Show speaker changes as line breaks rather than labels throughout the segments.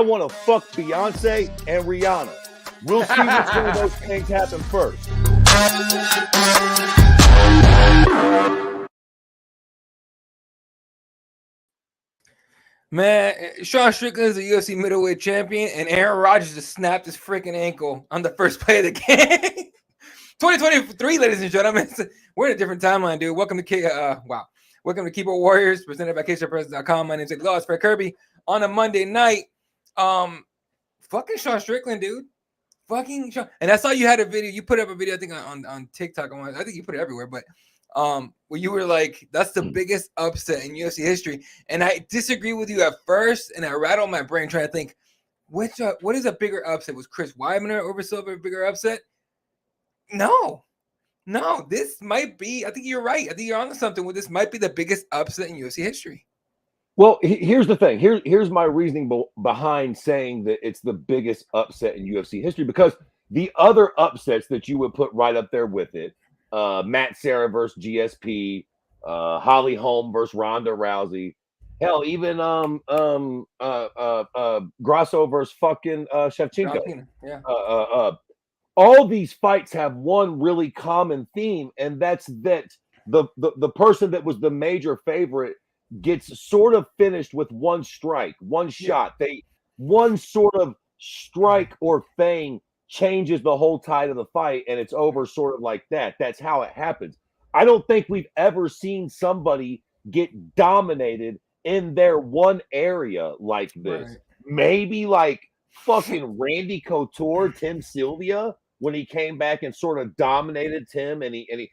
want to fuck Beyonce and Rihanna. We'll see which one of those things happen first.
Man, Sean Strickland is a UFC middleweight champion, and Aaron Rodgers just snapped his freaking ankle on the first play of the game. 2023, ladies and gentlemen. We're in a different timeline, dude. Welcome to Welcome to Keyboard Warriors, presented by CageSide.com. My name's Law. It's Fred Kirby on a Monday night. Fucking Sean Strickland, dude. Fucking Sean. And I saw you had a video. You put up a video, I think, on TikTok. I think you put it everywhere, but where you were like, that's the biggest upset in UFC history. And I disagree with you at first, and I rattled my brain trying to think, what is a bigger upset? Was Chris Weidman over Silva a bigger upset? No, this might be, I think you're right. I think you're onto something with this might be the biggest upset in UFC history.
Well, here's the thing. Here's my reasoning behind saying that it's the biggest upset in UFC history, because the other upsets that you would put right up there with it, Matt Serra versus GSP, Holly Holm versus Ronda Rousey, hell, even Grasso versus fucking Shevchenko.
Yeah.
All these fights have one really common theme, and that's that the person that was the major favorite gets sort of finished with one strike, one shot. One sort of strike or thing changes the whole tide of the fight, and it's over sort of like that. That's how it happens. I don't think we've ever seen somebody get dominated in their one area like this. Right. Maybe like fucking Randy Couture, Tim Sylvia, when he came back and sort of dominated Tim,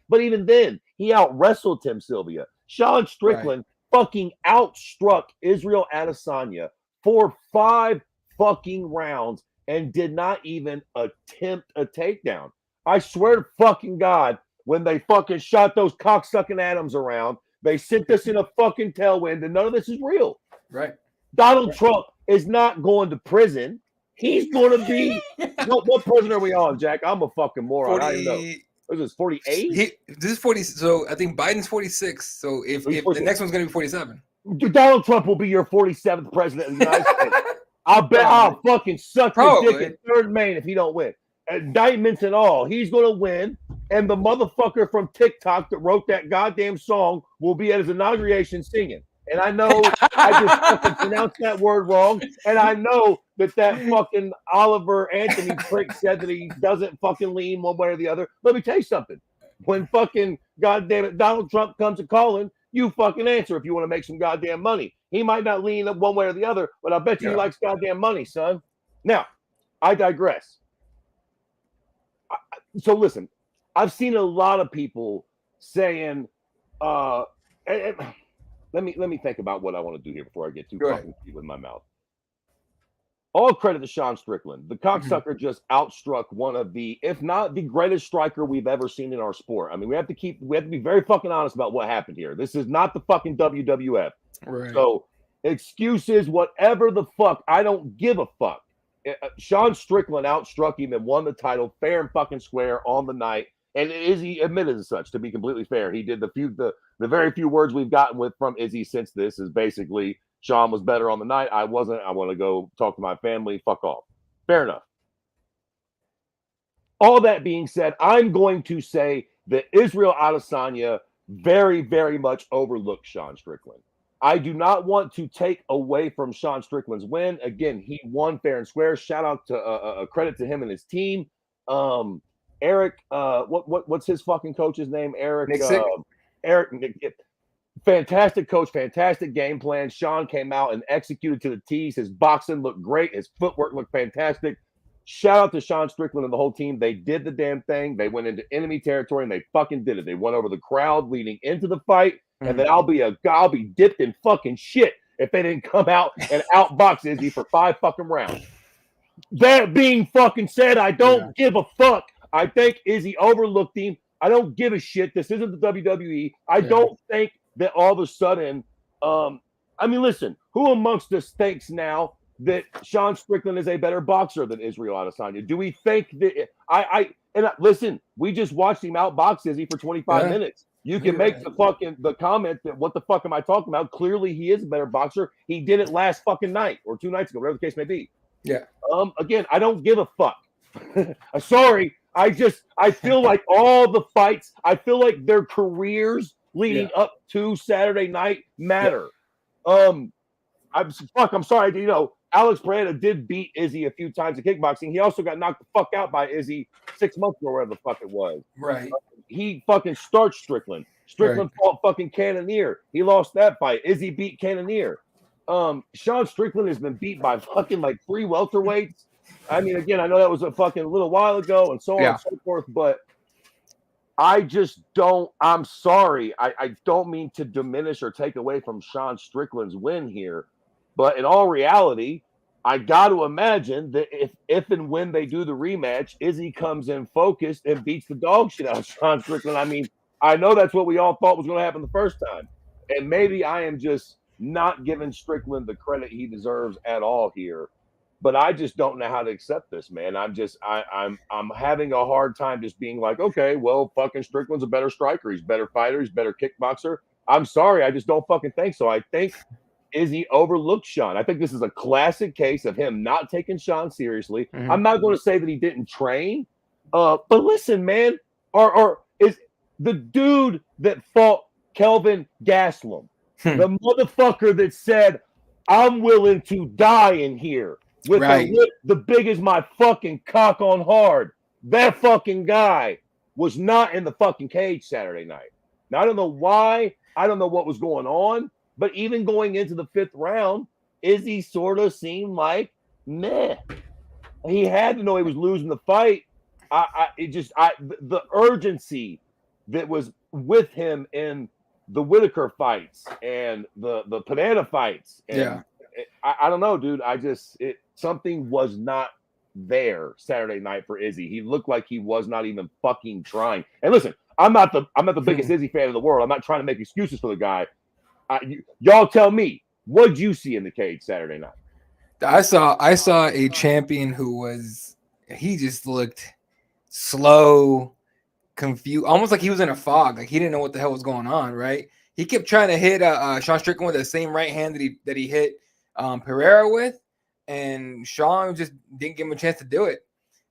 but even then, he out-wrestled Tim Sylvia. Sean Strickland fucking outstruck Israel Adesanya for 5 fucking rounds and did not even attempt a takedown. I swear to fucking God, when they fucking shot those cocksucking atoms around, they sent us in a fucking tailwind, and none of this is real.
Right.
Donald Trump is not going to prison. He's going to be what prison are we on, Jack? I'm a fucking moron.
40,
I don't know. What is this, 48?
This is 40. So I think Biden's 46. So if the next one's going to be 47.
Donald Trump will be your 47th president of the United States. I'll bet I'll fucking suck your dick in third Maine if he don't win. Indictments and all. He's going to win. And the motherfucker from TikTok that wrote that goddamn song will be at his inauguration singing. And I know I just fucking pronounced that word wrong. And I know that fucking Oliver Anthony prick said that he doesn't fucking lean one way or the other. Let me tell you something. When fucking goddamn it, Donald Trump comes to calling, you fucking answer if you want to make some goddamn money. He might not lean one way or the other, but I bet you he likes goddamn money, son. Now, I digress. So listen, I've seen a lot of people saying, let me think about what I want to do here before I get too fucking deep with my mouth. All credit to Sean Strickland. The cocksucker just outstruck one of the, if not the greatest striker we've ever seen in our sport. I mean, we have to be very fucking honest about what happened here. This is not the fucking WWF.
Right.
So excuses, whatever the fuck, I don't give a fuck. Sean Strickland outstruck him and won the title fair and fucking square on the night. And Izzy admitted as such, to be completely fair. He did the very few words we've gotten from Izzy since this is basically Sean was better on the night. I wasn't. I want to go talk to my family. Fuck off. Fair enough. All that being said, I'm going to say that Israel Adesanya very, very much overlooked Sean Strickland. I do not want to take away from Sean Strickland's win. Again, he won fair and square. Shout out to credit to him and his team. Eric, what's his fucking coach's name? Eric. Fantastic coach, fantastic game plan. Sean came out and executed to the T's. His boxing looked great. His footwork looked fantastic. Shout out to Sean Strickland and the whole team. They did the damn thing. They went into enemy territory and they fucking did it. They went over the crowd leading into the fight. And then I'll be dipped in fucking shit if they didn't come out and outbox Izzy for 5 fucking rounds. That being fucking said, I don't give a fuck. I think Izzy overlooked him. I don't give a shit. This isn't the WWE. I don't think that all of a sudden, I mean, listen, who amongst us thinks now that Sean Strickland is a better boxer than Israel Adesanya? Do we think that listen, we just watched him outbox Izzy for 25 minutes. You can make the comment that what the fuck am I talking about? Clearly he is a better boxer. He did it last fucking night or 2 nights ago, whatever the case may be.
Yeah.
Again, I don't give a fuck. Sorry. I feel like all the fights, I feel like their careers leading up to Saturday night matter. I'm sorry. You know, Alex Pereira did beat Izzy a few times in kickboxing. He also got knocked the fuck out by Izzy 6 months ago, wherever the fuck it was.
Right.
He fucking starts Strickland. Strickland fought fucking Cannonier. He lost that fight. Izzy beat Cannonier. Sean Strickland has been beat by fucking like 3 welterweights. I mean, again, I know that was a fucking little while ago and so on and so forth, but I just don't. I'm sorry. I don't mean to diminish or take away from Sean Strickland's win here, but in all reality, I got to imagine that if and when they do the rematch, Izzy comes in focused and beats the dog shit out of Sean Strickland. I mean, I know that's what we all thought was going to happen the first time, and maybe I am just not giving Strickland the credit he deserves at all here. But I just don't know how to accept this, man. I'm having a hard time just being like, okay, well, fucking Strickland's a better striker. He's a better fighter. He's a better kickboxer. I'm sorry. I just don't fucking think so. I think Izzy overlooked Sean. I think this is a classic case of him not taking Sean seriously. Mm-hmm. I'm not going to say that he didn't train. But listen, man, or is the dude that fought Kelvin Gastelum, the motherfucker that said, I'm willing to die in here. With a lip the big as my fucking cock on hard. That fucking guy was not in the fucking cage Saturday night. Now, I don't know why. I don't know what was going on. But even going into the 5th round, Izzy sort of seemed like meh. He had to know he was losing the fight. The urgency that was with him in the Whitaker fights and the Pineda fights. And I don't know, dude. Something was not there Saturday night for Izzy. He looked like he was not even fucking trying. And listen, I'm not the biggest Izzy fan in the world. I'm not trying to make excuses for the guy. Y'all tell me, what'd you see in the cage Saturday night?
I saw a champion he just looked slow, confused, almost like he was in a fog. Like he didn't know what the hell was going on, right? He kept trying to hit Sean Strickland with the same right hand that he hit Pereira with, and Sean just didn't give him a chance to do it.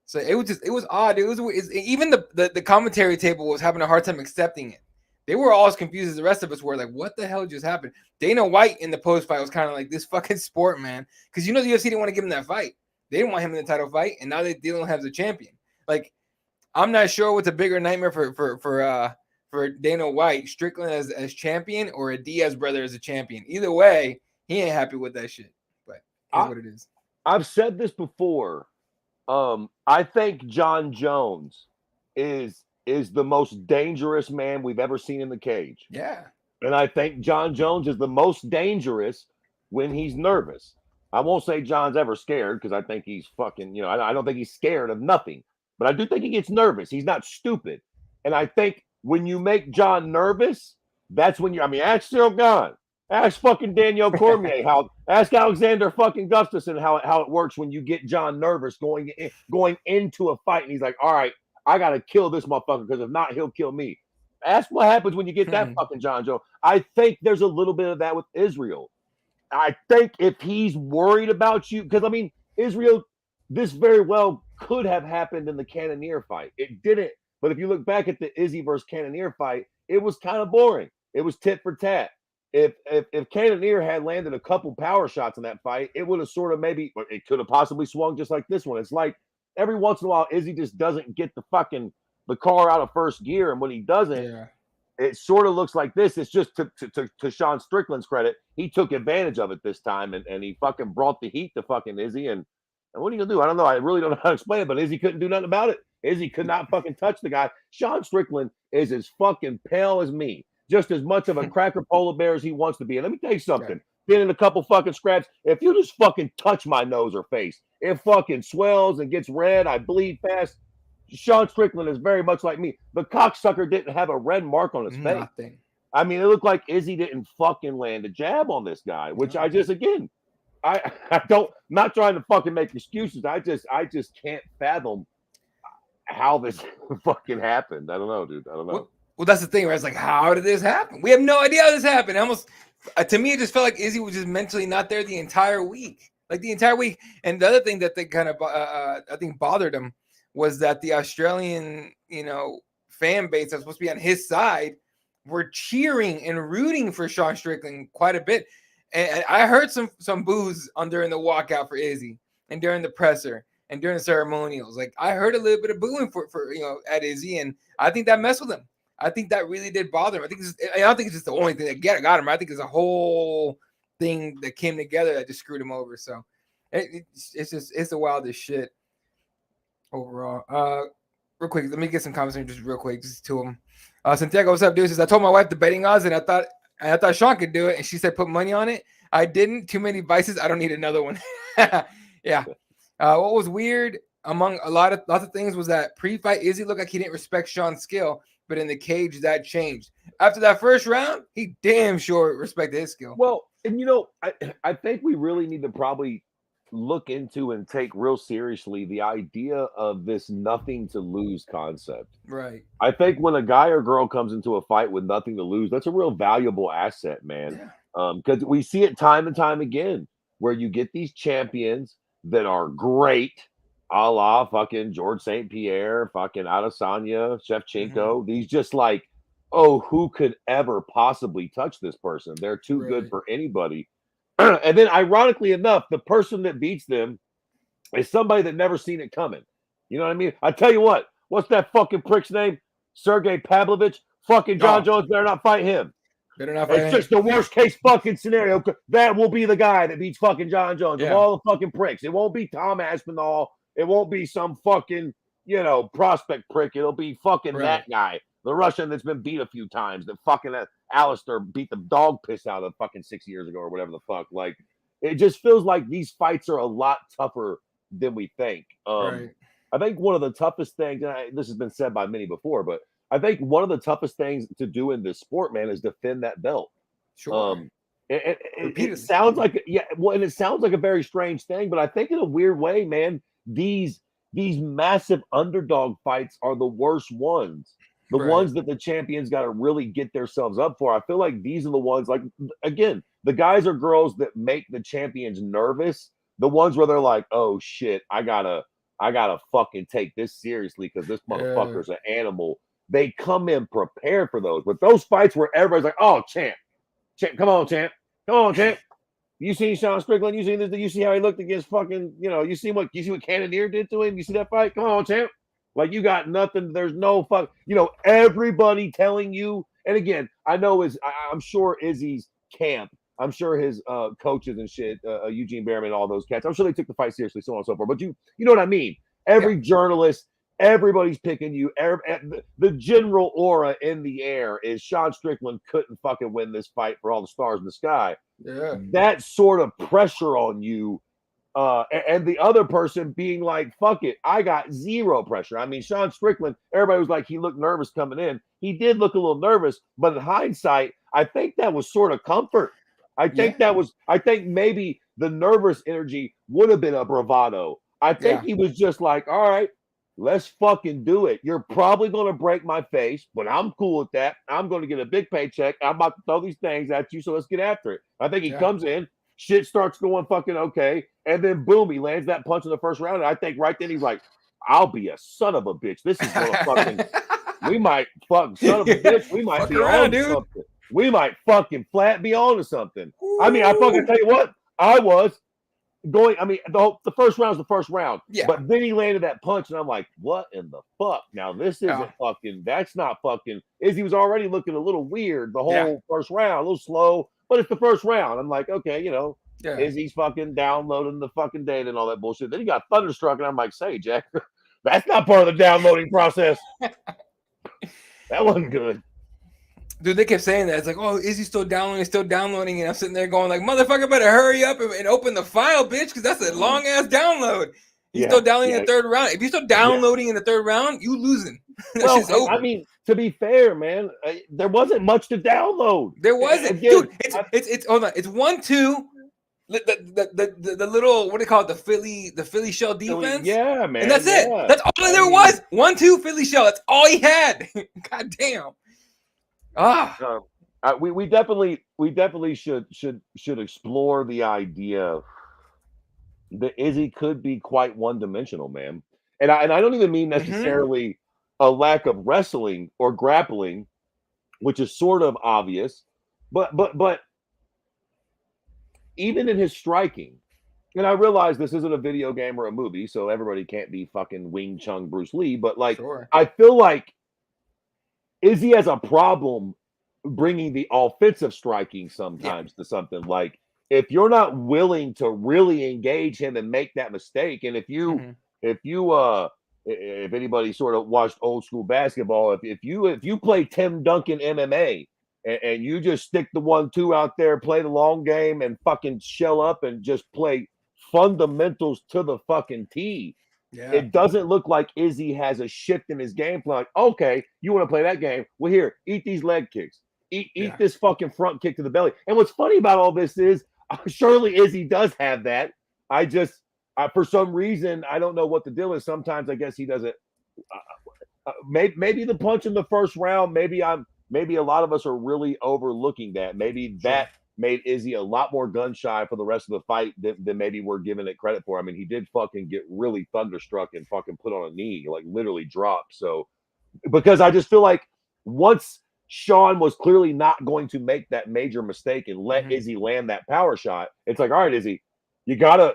So it was odd. Even the commentary table was having a hard time accepting it. They were all as confused as the rest of us were. Like, what the hell just happened? Dana White in the post fight was kind of like, this fucking sport, man, because the UFC didn't want to give him that fight. They didn't want him in the title fight, and now they don't have the champion. Like, I'm not sure what's a bigger nightmare for Dana White, Strickland as champion, or a Diaz brother as a champion. Either way, he ain't happy with that shit. But that's what it is.
I've said this before. I think John Jones is the most dangerous man we've ever seen in the cage.
Yeah.
And I think John Jones is the most dangerous when he's nervous. I won't say John's ever scared because I think he's fucking, I don't think he's scared of nothing. But I do think he gets nervous. He's not stupid. And I think when you make John nervous, that's when ask Cyril Gahn. Ask fucking Daniel Cormier ask Alexander fucking Gustafsson how it works when you get John nervous going into a fight. And he's like, all right, I got to kill this motherfucker because if not, he'll kill me. Ask what happens when you get that fucking John Jones. I think there's a little bit of that with Israel. I think if he's worried about you, because Israel, this very well could have happened in the Cannonier fight. It didn't. But if you look back at the Izzy versus Cannonier fight, it was kind of boring. It was tit for tat. If Cannonier had landed a couple power shots in that fight, it would have sort of it could have possibly swung just like this one. It's like every once in a while, Izzy just doesn't get the car out of first gear. And when he doesn't, it sort of looks like this. It's just to Sean Strickland's credit, he took advantage of it this time and he fucking brought the heat to fucking Izzy. And what are you going to do? I don't know. I really don't know how to explain it, but Izzy couldn't do nothing about it. Izzy could not fucking touch the guy. Sean Strickland is as fucking pale as me. Just as much of a cracker polar bear as he wants to be. And let me tell you something. Been in a couple fucking scraps. If you just fucking touch my nose or face, it fucking swells and gets red. I bleed fast. Sean Strickland is very much like me. The cocksucker didn't have a red mark on his face.
Nothing.
It looked like Izzy didn't fucking land a jab on this guy, which I not trying to fucking make excuses. I just can't fathom how this fucking happened. I don't know, dude. I don't know.
Well, that's the thing, right? It's like, how did this happen? We have no idea how this happened. To me, it just felt like Izzy was just mentally not there the entire week. like the entire week. And the other thing that they kind of I think bothered him was that the Australian, fan base that's supposed to be on his side were cheering and rooting for Sean Strickland quite a bit. And I heard some boos during the walkout for Izzy and during the presser and during the ceremonials. Like I heard a little bit of booing for at Izzy, and I think that messed with him. I think that really did bother him. I don't think it's just the only thing that got him. I think it's a whole thing that came together that just screwed him over. So it's the wildest shit overall. Real quick, let me get some comments in just real quick, just two of them. Santiago, what's up, dude? Says I told my wife the betting odds, and I thought Sean could do it, and she said put money on it. I didn't. Too many vices. I don't need another one. Yeah. What was weird among lots of things was that pre-fight Izzy looked like he didn't respect Sean's skill, but in the cage that changed. After that first round, he damn sure respected his skill.
Well, and I think we really need to probably look into and take real seriously the idea of this nothing to lose concept.
Right.
I think when a guy or girl comes into a fight with nothing to lose, that's a real valuable asset, man. Because we see it time and time again where you get these champions that are great, a la fucking George St. Pierre, fucking Adesanya, Shevchenko. These just like, oh, who could ever possibly touch this person? They're too good for anybody. And then, ironically enough, the person that beats them is somebody that never seen it coming. You know what I mean? I tell you what, what's that fucking prick's name? Sergey Pavlovich? Fucking John Jones better not fight him.
Better not fight him.
It's just the worst case fucking scenario. That will be the guy that beats fucking John Jones of all the fucking pricks. It won't be Tom Aspinall. It won't be some fucking, prospect prick. It'll be fucking that guy. The Russian that's been beat a few times, that fucking Alistair beat the dog piss out of fucking 6 years ago or whatever the fuck. Like, it just feels like these fights are a lot tougher than we think. I think one of the toughest things, and this has been said by many before, but I think one of the toughest things to do in this sport, man, is defend that belt.
Sure.
It sounds like, and it sounds like a very strange thing, but I think in a weird way, man, these massive underdog fights are the worst ones. The ones that the champions got to really get themselves up for. I feel like these are the ones, like, again, the guys or girls that make the champions nervous, the ones where they're like, oh shit, I gotta fucking take this seriously because this motherfucker's an animal. They come in prepared for those. But those fights where everybody's like, oh, champ, come on, champ. You see Sean Strickland? You see this? You see how he looked against fucking, you see what Cannonier did to him? You see that fight? Come on, champ. Like, you got nothing. There's no fuck. Everybody telling you. And again, I'm sure Izzy's camp. I'm sure his coaches and shit, Eugene Behrman, all those cats. I'm sure they took the fight seriously, so on and so forth. But you know what I mean? Every journalist, everybody's picking you. The general aura in the air is Sean Strickland couldn't fucking win this fight for all the stars in the sky.
Yeah.
That sort of pressure on you. And the other person being like, fuck it, I got zero pressure. I mean, Sean Strickland, everybody was like, he looked nervous coming in. He did look a little nervous, but in hindsight, I think that was sort of comfort. I think maybe the nervous energy would have been a bravado. I think he was just like, all right, let's fucking do it. You're probably going to break my face, but I'm cool with that. I'm going to get a big paycheck. I'm about to throw these things at you, so let's get after it. I think he comes in. Shit starts going fucking okay. And then boom, he lands that punch in the first round. And I think right then he's like, I'll be a son of a bitch. This is gonna fucking we might fuck son of a bitch. We might be on to something. We might fucking flat be on to something. Ooh. I mean, I fucking tell you what, I was going, I mean, the first round was the first round. Yeah. But then he landed that punch, and I'm like, what in the fuck? Now this isn't fucking, that's not fucking. Izzy was already looking a little weird the whole first round, a little slow. But it's the first round. I'm like, okay, Izzy's fucking downloading the fucking data and all that bullshit. Then he got thunderstruck, and I'm like, say, Jack, that's not part of the downloading process. That wasn't good.
Dude, they kept saying that. It's like, oh, Izzy's still downloading. And I'm sitting there going like, motherfucker, better hurry up and open the file, bitch, because that's a long-ass download. He's still downloading in the third round. If you're still downloading in the third round, you losing.
Well, I mean, to be fair, man, there wasn't much to download.
There wasn't, dude. It's hold on. It's 1-2. The little, what do you call it? The Philly shell defense.
Yeah, man.
And that's it. That's all there was. 1-2 Philly shell. That's all he had. God damn.
We definitely should explore the idea that Izzy could be quite one-dimensional, man. And I don't even mean
Mm-hmm.
necessarily a lack of wrestling or grappling, which is sort of obvious, but even in his striking, and I realize this isn't a video game or a movie, so everybody can't be fucking Wing Chun Bruce Lee, but like
Sure.
I feel like Izzy has a problem bringing the offensive striking
Yeah.
sometimes to something like if you're not willing to really engage him and make that mistake, and
Mm-hmm.
if you if anybody sort of watched old school basketball, if you play Tim Duncan MMA and you just stick the 1-2 out there, play the long game and fucking shell up and just play fundamentals to the fucking T,
Yeah.
it doesn't look like Izzy has a shift in his game plan. Like, okay, you want to play that game? Well, here, eat these leg kicks. Eat
Yeah.
this fucking front kick to the belly. And what's funny about all this is surely Izzy does have that. I just, for some reason, I don't know what the deal is. Sometimes I guess he doesn't. Maybe the punch in the first round. Maybe a lot of us are really overlooking that. Maybe
Sure.
that made Izzy a lot more gun shy for the rest of the fight than maybe we're giving it credit for. I mean, he did fucking get really thunderstruck and fucking put on a knee, like literally dropped. So because I just feel like once Sean was clearly not going to make that major mistake and let
Mm-hmm.
Izzy land that power shot, it's like, all right, Izzy, you gotta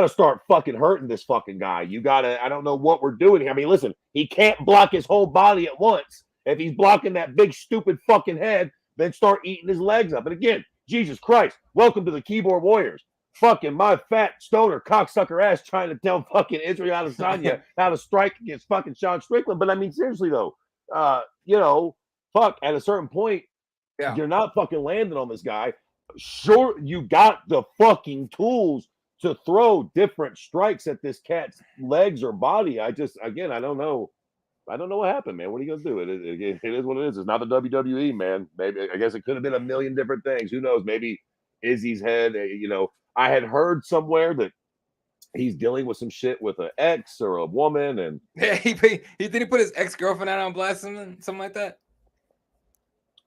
start fucking hurting this fucking guy. You gotta, I don't know what we're doing here. I mean, listen, he can't block his whole body at once. If he's blocking that big stupid fucking head, then start eating his legs up. And again, Jesus Christ, welcome to the keyboard warriors. Fucking my fat stoner cocksucker ass trying to tell fucking Israel Adesanya how to strike against fucking Sean Strickland. But I mean, seriously though, you know, fuck, at a certain point,
Yeah.
you're not fucking landing on this guy. Sure, you got the fucking tools to throw different strikes at this cat's legs or body. I just, again, I don't know. I don't know what happened, man. What are you gonna do? It is what it is. It's not the WWE, man. Maybe I guess it could have been a million different things. Who knows? Maybe Izzy's head. I had heard somewhere that he's dealing with some shit with an ex or a woman, and
Yeah. He did he put his ex-girlfriend out on blast, something like that.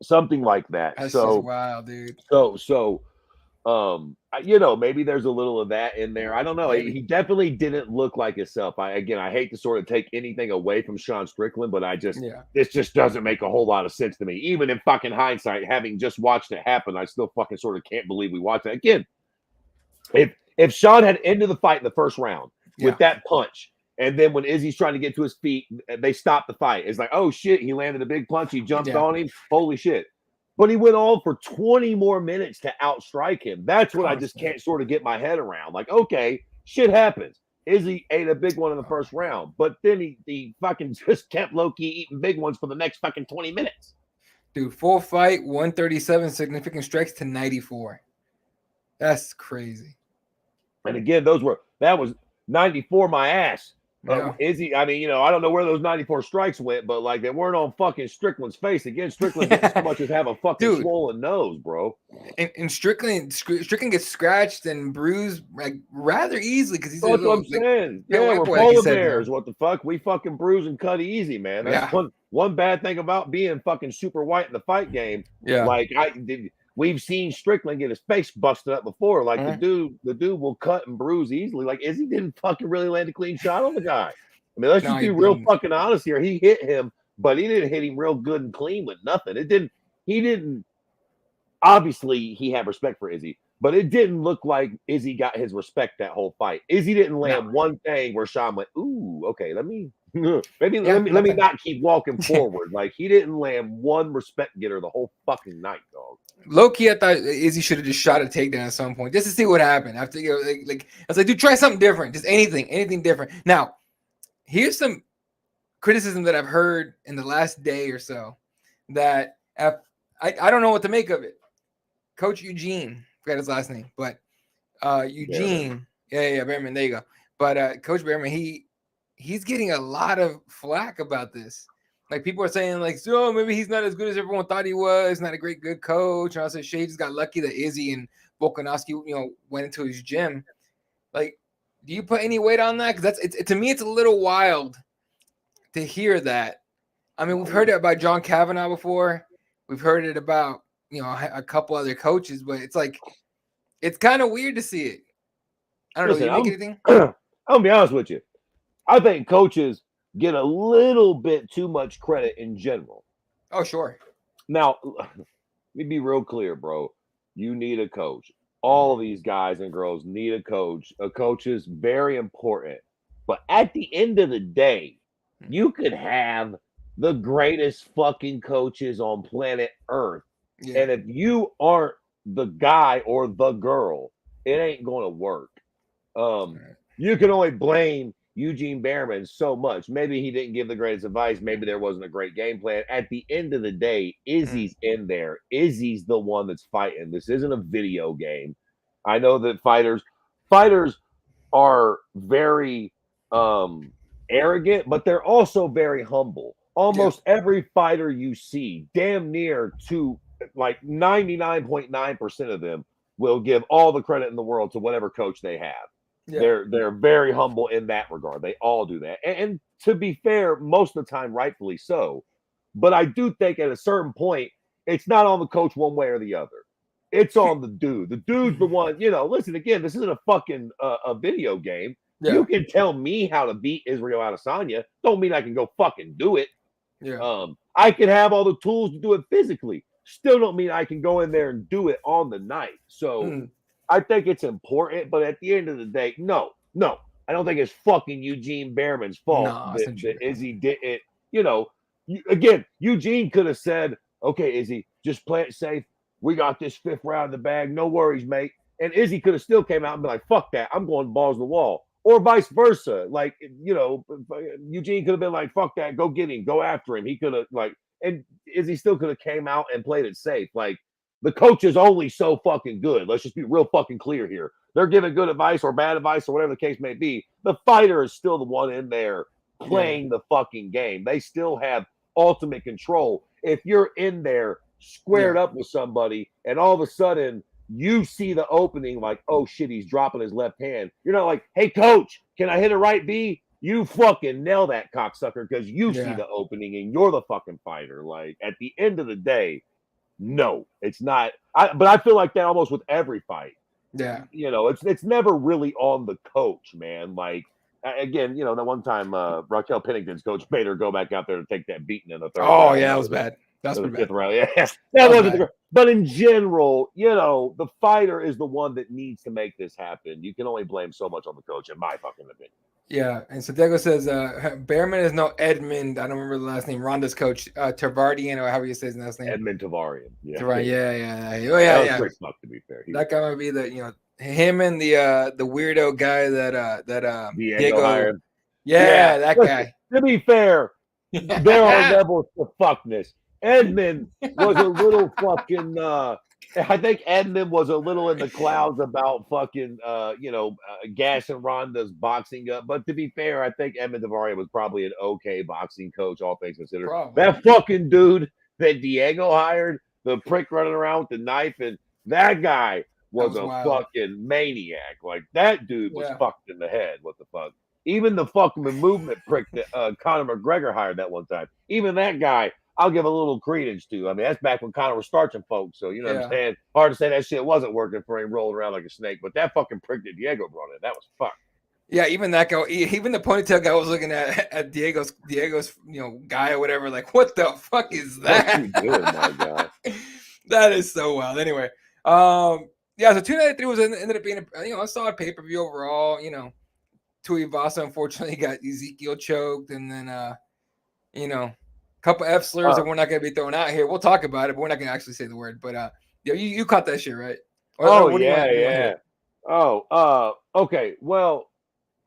something like that.
That's just
So,
wild, dude.
so, so, maybe there's a little of that in there. I don't know.
Maybe.
He definitely didn't look like himself. I hate to sort of take anything away from Sean Strickland, but
Yeah.
this just doesn't make a whole lot of sense to me. Even in fucking hindsight, having just watched it happen, I still fucking sort of can't believe we watched it again. If Sean had ended the fight in the first round
Yeah.
with that punch, and then when Izzy's trying to get to his feet, they stop the fight. It's like, oh shit, he landed a big punch. He jumped
Yeah.
on him. Holy shit. But he went on for 20 more minutes to outstrike him. That's what I just
Constant.
can't sort of get my head around. Like, okay, shit happens. Izzy ate a big one in the first round, but then he fucking just kept low key eating big ones for the next fucking 20 minutes.
Dude, full fight, 137 significant strikes to 94. That's crazy.
And again, that was 94 my ass.
Yeah.
Izzy, I mean, I don't know where those 94 strikes went, but like they weren't on fucking Strickland's face. Again, Strickland didn't so much as have a fucking
Dude.
swollen nose, bro.
And Strickland gets scratched and bruised like rather easily because he's
That's what I'm saying. Yeah, we're polar bears. What the fuck? We fucking bruise and cut easy, man. That's one bad thing about being fucking super white in the fight game.
Yeah.
Like we've seen Strickland get his face busted up before. Like the dude will cut and bruise easily. Like Izzy didn't fucking really land a clean shot on the guy. I mean, let's just be real fucking honest here. He hit him, but he didn't hit him real good and clean with nothing. He didn't. Obviously, he had respect for Izzy, but it didn't look like Izzy got his respect that whole fight. Izzy didn't land one thing where Sean went, "Ooh, okay, let me let me not keep walking forward." Like he didn't land one respect getter the whole fucking night, dog.
Low key, I thought Izzy should have just shot a takedown at some point just to see what happened. After I was like, dude, try something different, just anything different. Now, here's some criticism that I've heard in the last day or so that I don't know what to make of it. Coach Eugene, forgot his last name, but Eugene, Behrman, there you go. But Coach Behrman, he's getting a lot of flack about this. Like people are saying, like, so maybe he's not as good as everyone thought he was. Not a good coach. And I said, Shades got lucky that Izzy and Volkanovski, went into his gym. Like, do you put any weight on that? Because to me, it's a little wild to hear that. I mean, we've heard it about John Kavanaugh before. We've heard it about a couple other coaches, but it's like it's kind of weird to see it. I don't
Listen,
know. You make anything?
I'm gonna be honest with you. I think coaches get a little bit too much credit in general.
Oh, sure.
Now, let me be real clear, bro. You need a coach. All of these guys and girls need a coach. A coach is very important. But at the end of the day, you could have the greatest fucking coaches on planet Earth.
Yeah.
And if you aren't the guy or the girl, it ain't going to work. You can only blame Eugene Behrman so much. Maybe he didn't give the greatest advice. Maybe there wasn't a great game plan. At the end of the day, Izzy's in there. Izzy's the one that's fighting. This isn't a video game. I know that fighters are very arrogant, but they're also very humble. Almost every fighter you see, damn near to like 99.9% of them will give all the credit in the world to whatever coach they have.
Yeah.
They're very humble in that regard. They all do that. And to be fair, most of the time, rightfully so. But I do think at a certain point, it's not on the coach one way or the other. It's on the dude. The dude's the one, listen, again, this isn't a fucking a video game.
Yeah.
You can tell me how to beat Israel Adesanya. Don't mean I can go fucking do it.
Yeah.
I can have all the tools to do it physically. Still don't mean I can go in there and do it on the night. So I think it's important, but at the end of the day, no. I don't think it's fucking Eugene Behrman's fault that Izzy didn't, again, Eugene could have said, okay, Izzy, just play it safe. We got this fifth round in the bag. No worries, mate. And Izzy could have still came out and been like, fuck that. I'm going balls to the wall. Or vice versa. Like, Eugene could have been like, fuck that. Go get him. Go after him. He could have, and Izzy still could have came out and played it safe. Like, the coach is only so fucking good. Let's just be real fucking clear here. They're giving good advice or bad advice or whatever the case may be. The fighter is still the one in there playing the fucking game. They still have ultimate control. If you're in there squared up with somebody and all of a sudden you see the opening like, oh shit, he's dropping his left hand. You're not like, hey coach, can I hit a right B? You fucking nail that cocksucker because you see the opening and you're the fucking fighter. Like, at the end of the day, no, it's not. But I feel like that almost with every fight.
Yeah.
It's never really on the coach, man. Like, again, that one time Raquel Pennington's coach made her go back out there to take that beating in the third round.
Oh, yeah, that was bad. That's pretty bad.
Round. Yeah, that wasn't. But in general, the fighter is the one that needs to make this happen. You can only blame so much on the coach, in my fucking opinion.
Yeah, and Santiago says Behrman is no Edmund. I don't remember the last name. Ronda's coach, Tarvardian, or however you say his last name.
Edmund Tavarian. Yeah.
Yeah. Oh yeah,
that was great stuff, to be fair.
That guy might be him and the weirdo guy that
Diego hired.
Yeah, that guy.
To be fair, there are levels to fuckness. Edmund was a little fucking. I think Edmund was a little in the clouds about fucking, gassing Ronda's boxing up. But to be fair, I think Edmund Tavares was probably an okay boxing coach, all things considered. Probably. That fucking dude that Diego hired, the prick running around with the knife, and that guy was a fucking maniac. Like, that dude was fucked in the head. What the fuck? Even the fucking movement prick that Conor McGregor hired that one time. Even that guy, I'll give a little credence to. I mean, that's back when Conor was starching folks. So, what I'm saying? Hard to say that shit wasn't working for him rolling around like a snake. But that fucking prick that Diego brought in, that was fucked.
Yeah, even that guy, even the ponytail guy was looking at Diego's, guy or whatever. Like, what the fuck is that?
What you doing, my God?
That is so wild. Anyway, so 293 ended up being a solid pay-per-view overall. Tuivasa unfortunately got Ezekiel choked, and then couple F slurs that we're not going to be throwing out here. We'll talk about it, but we're not going to actually say the word. But you caught that shit, right?
Yeah. Okay. Well,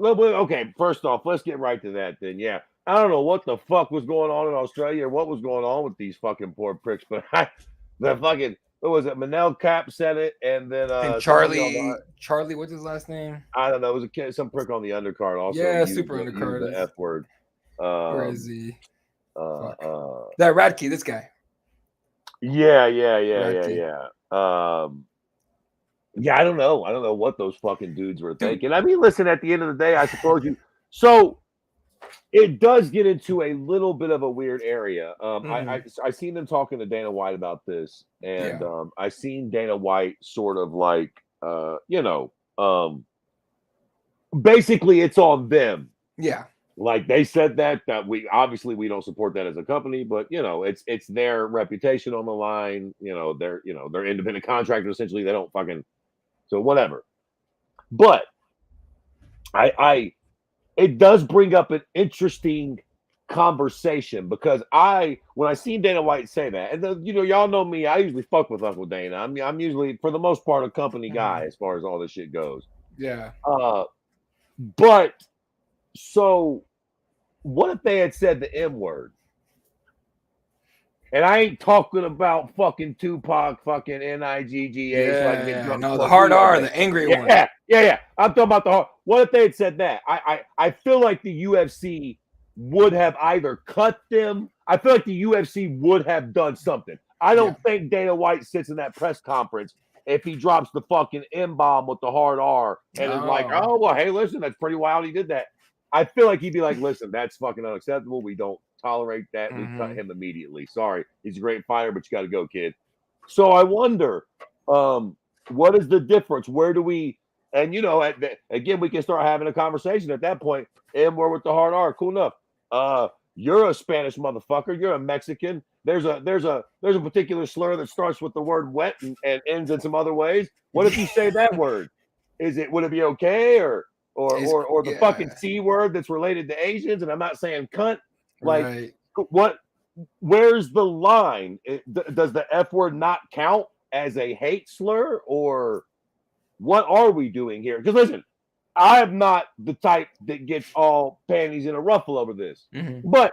okay. First off, let's get right to that then. Yeah, I don't know what the fuck was going on in Australia or what was going on with these fucking poor pricks, but what was it? Manel Cap said it, and then
and Charlie, what's his last name?
I don't know. It was a kid, some prick on the undercard also.
Yeah, super undercard.
The F word.
Where is he? That Radke, this guy.
Yeah. I don't know. I don't know what those fucking dudes were thinking. I mean, listen, at the end of the day, I suppose so it does get into a little bit of a weird area. I seen them talking to Dana White about this, and I seen Dana White sort of like basically it's on them.
Yeah.
Like they said that we obviously we don't support that as a company, but it's their reputation on the line. They're independent contractors essentially. They don't fucking so whatever. But I it does bring up an interesting conversation because when I seen Dana White say that, and y'all know me, I usually fuck with Uncle Dana. I mean, I'm usually for the most part a company guy as far as all this shit goes.
Yeah.
But so what if they had said the M word? And I ain't talking about fucking Tupac, fucking Niggas like get drunk.
No, the hard R, the angry one.
Yeah. I'm talking about the hard. What if they had said that? I feel like the UFC would have either cut them. I feel like the UFC would have done something. I don't think Dana White sits in that press conference if he drops the fucking M-bomb with the hard R and is like, oh, well, hey, listen, that's pretty wild he did that. I feel like he'd be like, listen, that's fucking unacceptable. We don't tolerate that. We cut him immediately. Sorry. He's a great fighter, but you got to go, kid. So I wonder, what is the difference? Where do we, and again, we can start having a conversation at that point. And we're with the hard R. Cool enough. You're a Spanish motherfucker. You're a Mexican. There's a particular slur that starts with the word wet and ends in some other ways. What if you say that word? Would it be okay? Or the fucking C word that's related to Asians? And I'm not saying cunt. Like where's the line? Does the F word not count as a hate slur, or what are we doing here? Because listen, I am not the type that gets all panties in a ruffle over this, but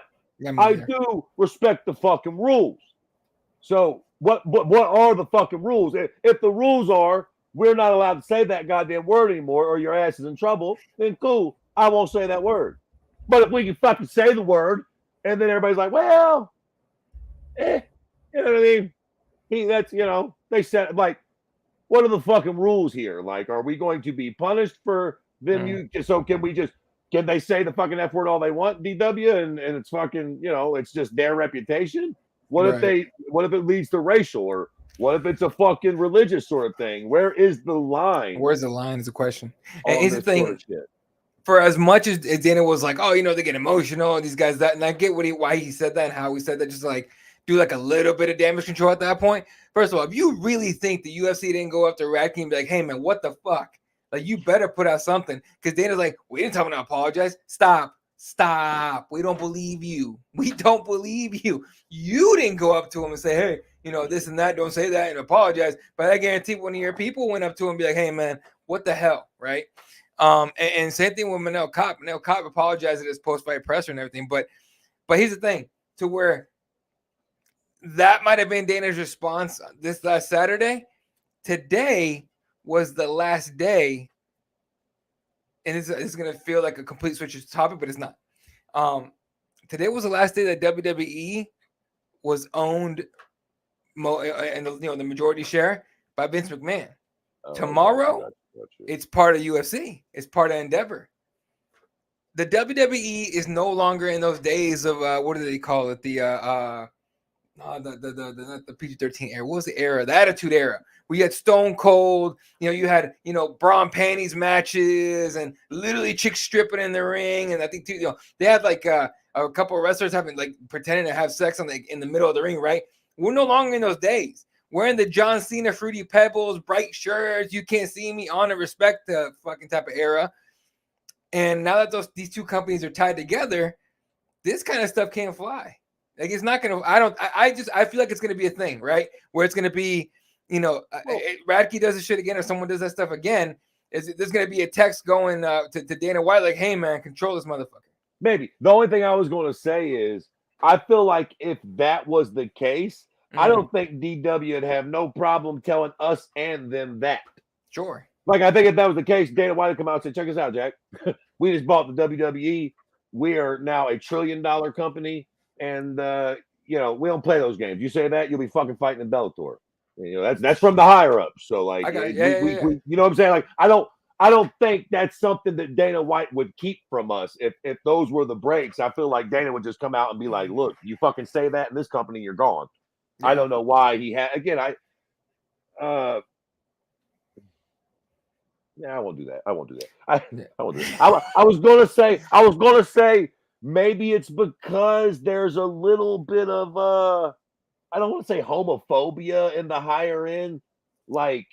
I do respect the fucking rules. So what are the fucking rules? If the rules are we're not allowed to say that goddamn word anymore, or your ass is in trouble, then cool, I won't say that word. But if we can fucking say the word, and then everybody's like, well, you know what I mean? They said, like, what are the fucking rules here? Like, are we going to be punished for them? So can they say the fucking F word all they want, DW, and it's fucking, it's just their reputation? What if it leads to racial, or what if it's a fucking religious sort of thing? Where is the line?
Where's the line is a question. And here's the thing.
Sort of shit.
For as much as Dana was like, oh, they get emotional, and these guys that, and I get why he said that and how he said that, just like do like a little bit of damage control at that point. First of all, if you really think the UFC didn't go up to Radke and be like, hey man, what the fuck? Like, you better put out something, because Dana's like, we didn't tell him to apologize. Stop. We don't believe you. We don't believe you. You didn't go up to him and say, hey, this and that, don't say that and apologize. But I guarantee one of your people went up to him and be like, hey man, what the hell, right? And same thing with Manel Kopp. Manel Kopp apologized at his post-fight presser and everything. But here's the thing, to where that might have been Dana's response this last Saturday. Today was the last day, and it's going to feel like a complete switch of topic, but it's not. Today was the last day that WWE was owned and the majority share by Vince McMahon. Tomorrow, it's part of UFC. It's part of Endeavor. The WWE is no longer in those days of what do they call it? The PG-13 era. What was the era? The Attitude Era. We had Stone Cold. You had bra and panties matches and literally chicks stripping in the ring. And I think they had like a couple of wrestlers having like pretending to have sex in the middle of the ring. Right? We're no longer in those days. We're in the John Cena, Fruity Pebbles, bright shirts, you can't see me, honor, respect fucking type of era. And now that these two companies are tied together, this kind of stuff can't fly. Like, it's not gonna. I feel like it's gonna be a thing, right? Where it's gonna be, Radke does this shit again, or someone does that stuff again. There's gonna be a text going to Dana White like, "Hey man, control this motherfucker."
Maybe the only thing I was going to say is I feel like if that was the case, I don't think DW would have no problem telling us and them that.
Sure.
Like, I think if that was the case, Dana White would come out and say, check us out, Jack. We just bought the WWE. We are now $1 trillion company. And, we don't play those games. You say that, you'll be fucking fighting in Bellator. That's from the higher ups. So, like, we, you know what I'm saying? Like, I don't think that's something that Dana White would keep from us. If those were the breaks, I feel like Dana would just come out and be like, look, you fucking say that in this company, you're gone. Yeah. I don't know why he had, again, Yeah, I won't do that. I won't do that.
Yeah.
I won't do that. I was gonna say maybe it's because there's a little bit of I don't want to say homophobia in the higher end. Like,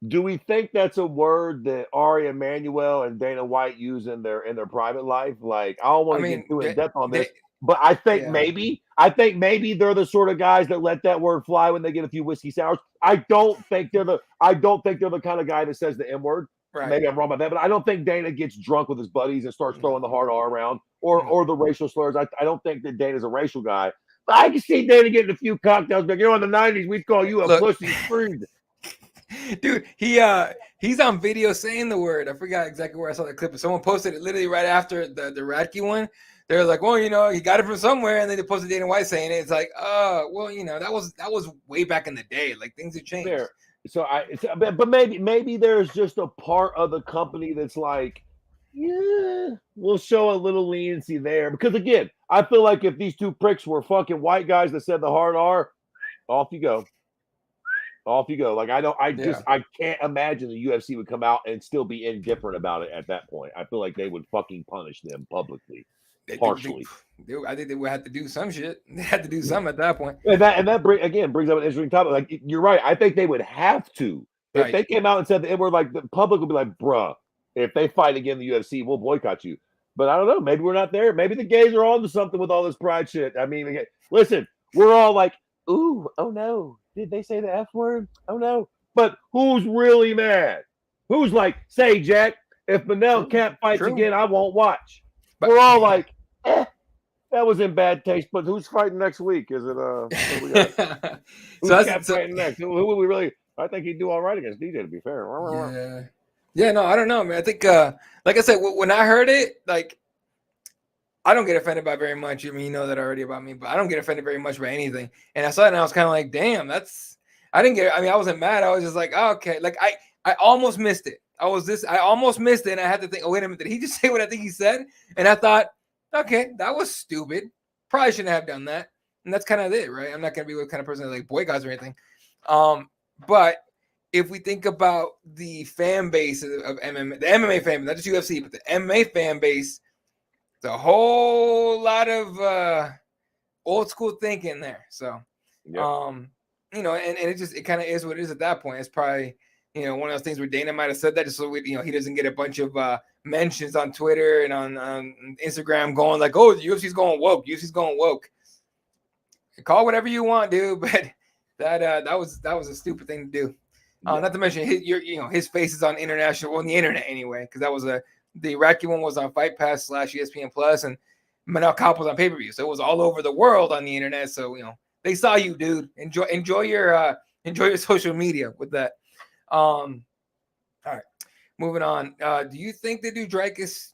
do we think that's a word that Ari Emanuel and Dana White use in their private life? Like, I don't
I
want to get
mean,
too in depth on
they
this, but I think
yeah,
maybe they're the sort of guys that let that word fly when they get a few whiskey sours. I don't think they're the kind of guy that says the M word.
right.
Maybe I'm wrong about that, but I don't think Dana gets drunk with his buddies and starts throwing the
No,
hard R around
no.
or the racial slurs. I don't think that Dana's a racial guy. But I can see Dana getting a few cocktails. Like, in the '90s, we'd call you a
Look,
pussy screamed.
dude, he's on video saying the word. I forgot exactly where I saw the clip, but someone posted it literally right after the Radke one. They're like, well, he got it from somewhere, and then they posted Dana White saying it. It's like, well, that was way back in the day. Like, things have changed.
There. So but maybe there's just a part of the company that's like, yeah, we'll show a little leniency there. Because again, I feel like if these two pricks were fucking white guys that said the hard R, off you go. Off you go. Like I can't imagine the UFC would come out and still be indifferent about it at that point. I feel like they would fucking punish them publicly, partially.
I think they would have to do some shit. They had to do something at that point.
And that brings up an interesting topic. Like, you're right. I think they would have to. If
Right.
they came out and said that, we're like, the public would be like, bruh, if they fight again in the UFC, we'll boycott you. But I don't know. Maybe we're not there. Maybe the gays are on to something with all this pride shit. I mean, listen, we're all like, ooh, oh no. Did they say the F word? Oh no. But who's really mad? Who's like, say, Jack, if Manel Camp fights again, I won't watch. But we're all like, that was in bad taste. But who's fighting next week? Is it who's fighting next? Who will we really? I think he'd do all right against DJ, to be fair.
Yeah, no, I don't know, man. I think like I said, when I heard it, like, I don't get offended by very much. I mean, you know that already about me, but I don't get offended very much by anything. And I saw it and I was kind of like, damn, I wasn't mad. I was just like, oh, okay. Like, I almost missed it. I almost missed it. And I had to think, oh, wait a minute, did he just say what I think he said? And I thought, okay, that was stupid. Probably shouldn't have done that. And that's kind of it, right? I'm not going to be the kind of person that like boycotts or anything. But if we think about the fan base of MMA, the MMA fan base, not just UFC, but the MMA fan base, it's a whole lot of old school thinking there. So, and it kind of is what it is at that point. It's probably, one of those things where Dana might have said that just so he doesn't get a bunch of mentions on Twitter and on Instagram going like, oh, the UFC's going woke. UFC's going woke. Call whatever you want, dude. But that was a stupid thing to do. Not to mention his face is on the internet anyway, because that was the Iraqi one was on Fight Pass / ESPN Plus, and Manel Kape was on pay-per-view, so it was all over the world on the internet. So they saw you, dude. Enjoy your social media with that. All right, moving on. Do you think they do Dricus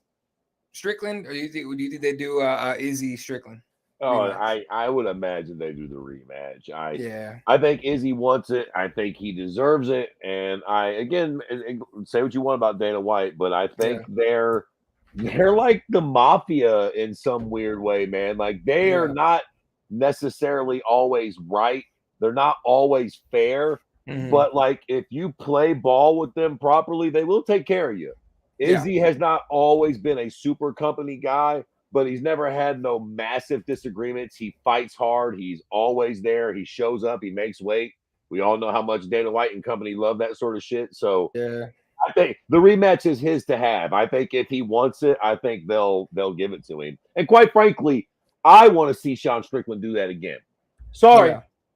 Strickland, or do you think they do Izzy Strickland?
Oh, I would imagine they do the rematch.
Yeah.
I think Izzy wants it. I think he deserves it. And again, say what you want about Dana White, but I think they're like the mafia in some weird way, man. Like, they are not necessarily always right. They're not always fair. Mm-hmm. But like, if you play ball with them properly, they will take care of you. Izzy has not always been a super company guy, but he's never had no massive disagreements. He fights hard. He's always there. He shows up. He makes weight. We all know how much Dana White and company love that sort of shit. So I think the rematch is his to have. I think if he wants it, I think they'll give it to him. And quite frankly, I want to see Sean Strickland do that again. Sorry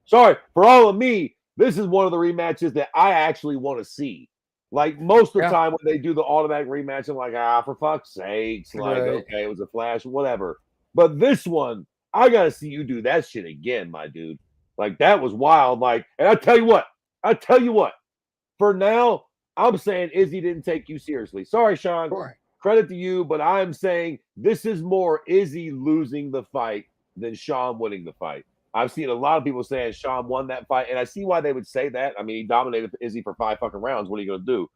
for all of me. This is one of the rematches that I actually want to see. Like, most of the time when they do the automatic rematch, I'm like, for fuck's sakes. Like, okay, it was a flash, whatever. But this one, I got to see you do that shit again, my dude. Like, that was wild. Like, and I tell you what, for now, I'm saying Izzy didn't take you seriously. Sorry, Sean. Sure. Credit to you, but I'm saying this is more Izzy losing the fight than Sean winning the fight. I've seen a lot of people saying Sean won that fight, and I see why they would say that. I mean, he dominated Izzy for 5 fucking rounds. What are you going to do?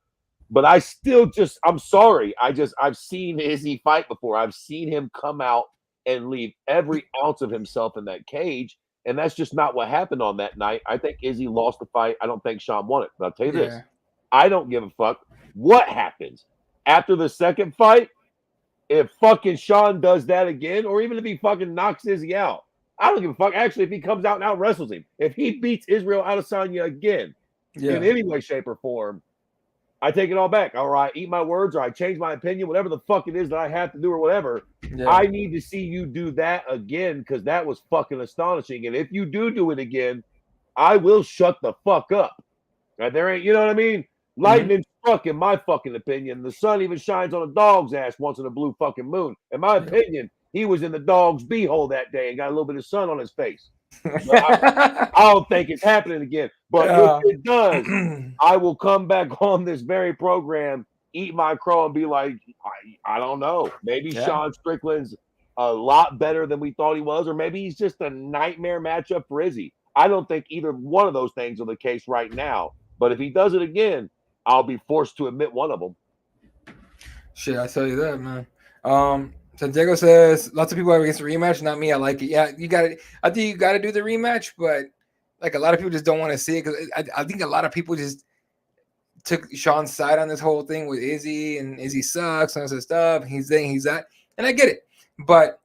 But I still I'm sorry. I've seen Izzy fight before. I've seen him come out and leave every ounce of himself in that cage, and that's just not what happened on that night. I think Izzy lost the fight. I don't think Sean won it. But I'll tell you this. I don't give a fuck what happens. After the second fight, if fucking Sean does that again, or even if he fucking knocks Izzy out, I don't give a fuck. Actually, if he comes out and out wrestles him, if he beats Israel Adesanya again in any way, shape, or form, I take it all back. All right, eat my words, or I change my opinion, whatever the fuck it is that I have to do, or whatever. Yeah. I need to see you do that again because that was fucking astonishing. And if you do it again, I will shut the fuck up. Right, there ain't, you know what I mean? Lightning struck, in my fucking opinion. The sun even shines on a dog's ass once in a blue fucking moon. In my opinion, he was in the dog's beehole that day and got a little bit of sun on his face. I don't think it's happening again. But if it does, I will come back on this very program, eat my crow, and be like, I don't know. Maybe Sean Strickland's a lot better than we thought he was, or maybe he's just a nightmare matchup for Izzy. I don't think either one of those things are the case right now. But if he does it again, I'll be forced to admit one of them.
Shit, I tell you that, man. Santiago says lots of people are against the rematch. Not me. I like it. Yeah, you got it. I think you got to do the rematch, but like a lot of people just don't want to see it because I think a lot of people just took Sean's side on this whole thing with Izzy, and Izzy sucks and all this stuff. He's saying he's that, and I get it, but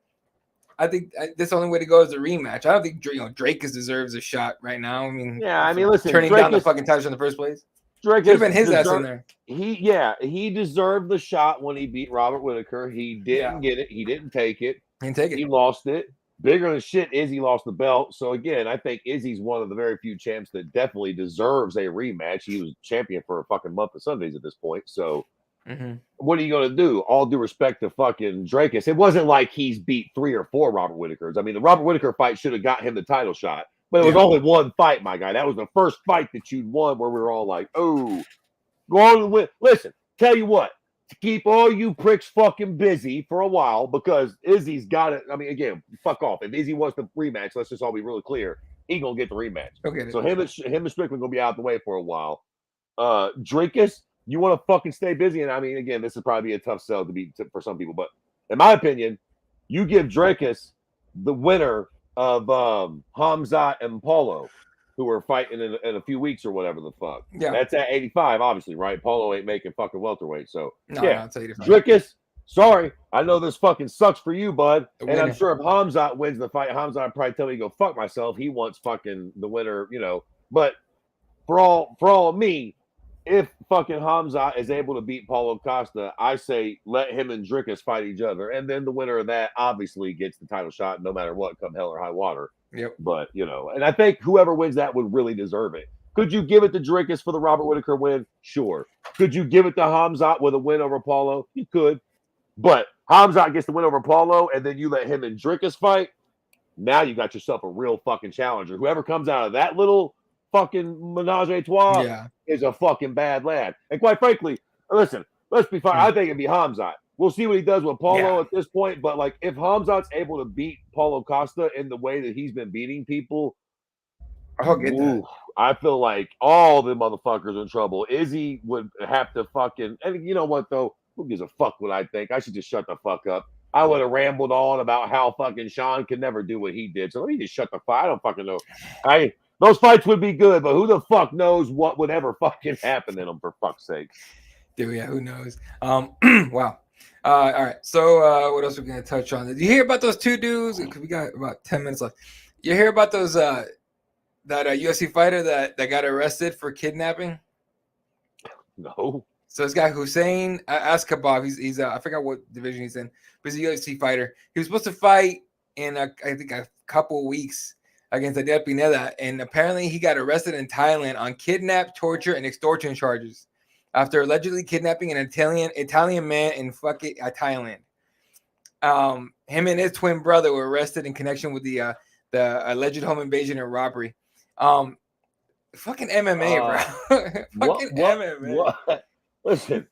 I think that's the only way to go is the rematch. I don't think Drake deserves a shot right now. I mean,
listen,
turning down the fucking title in the first place. Drake could have been his ass in there.
He deserved the shot when he beat Robert Whittaker. He didn't get it. He didn't take it. He lost it. Bigger than shit, Izzy lost the belt. So again, I think Izzy's one of the very few champs that definitely deserves a rematch. He was champion for a fucking month of Sundays at this point. So what are you going to do? All due respect to fucking Drakus. It wasn't like he's beat 3 or 4 Robert Whittakers. I mean, the Robert Whittaker fight should have got him the title shot. But it was only one fight, my guy. That was the first fight that you'd won where we were all like, oh, go on and win. Listen, tell you what, to keep all you pricks fucking busy for a while because Izzy's got it. I mean, again, fuck off. If Izzy wants the rematch, let's just all be really clear. He going to get the rematch. Okay. So him and Strickland going to be out the way for a while. Drakus, you want to fucking stay busy. And I mean, again, this would probably be a tough sell for some people. But in my opinion, you give Drakus the winner of Hamzat and Paulo, who are fighting in a few weeks or whatever the fuck. Yeah, that's at 85, obviously, right? Paulo ain't making fucking welterweight, so Drakus, sorry, I know this fucking sucks for you, bud. And I'm sure if Hamzat wins the fight, Hamzat would probably tell me to go fuck myself. He wants fucking the winner, But for all me, if fucking Hamzat is able to beat Paulo Costa, I say let him and Drakus fight each other. And then the winner of that obviously gets the title shot no matter what, come hell or high water. Yep. But, and I think whoever wins that would really deserve it. Could you give it to Drakus for the Robert Whittaker win? Sure. Could you give it to Hamzat with a win over Paulo? You could. But Hamzat gets the win over Paulo, and then you let him and Drakus fight. Now you got yourself a real fucking challenger. Whoever comes out of that little fucking menage a trois is a fucking bad lad. And quite frankly, listen, let's be fine. I think it'd be Hamzat. We'll see what he does with Paulo at this point. But like, if Hamzat's able to beat Paulo Costa in the way that he's been beating people, I feel like all the motherfuckers are in trouble. Izzy would have to fucking, and you know what though? Who gives a fuck what I think? I should just shut the fuck up. I would have rambled on about how fucking Sean could never do what he did. So let me just shut the fuck. I don't fucking know. Those fights would be good, but who the fuck knows what would ever fucking happen in them, for fuck's sake.
Dude, yeah, who knows? Wow. All right. So what else are we going to touch on? Did you hear about those two dudes? We got about 10 minutes left. You hear about those that UFC fighter that got arrested for kidnapping?
No.
So this guy Hussein Askabov, he's I forgot what division he's in, but he's a UFC fighter. He was supposed to fight in I think a couple of weeks against Adel Pineda, and apparently he got arrested in Thailand on kidnap, torture, and extortion charges after allegedly kidnapping an Italian man in fucking Thailand. Him and his twin brother were arrested in connection with the alleged home invasion and robbery. Fucking MMA, bro. Fucking MMA.
What? Listen.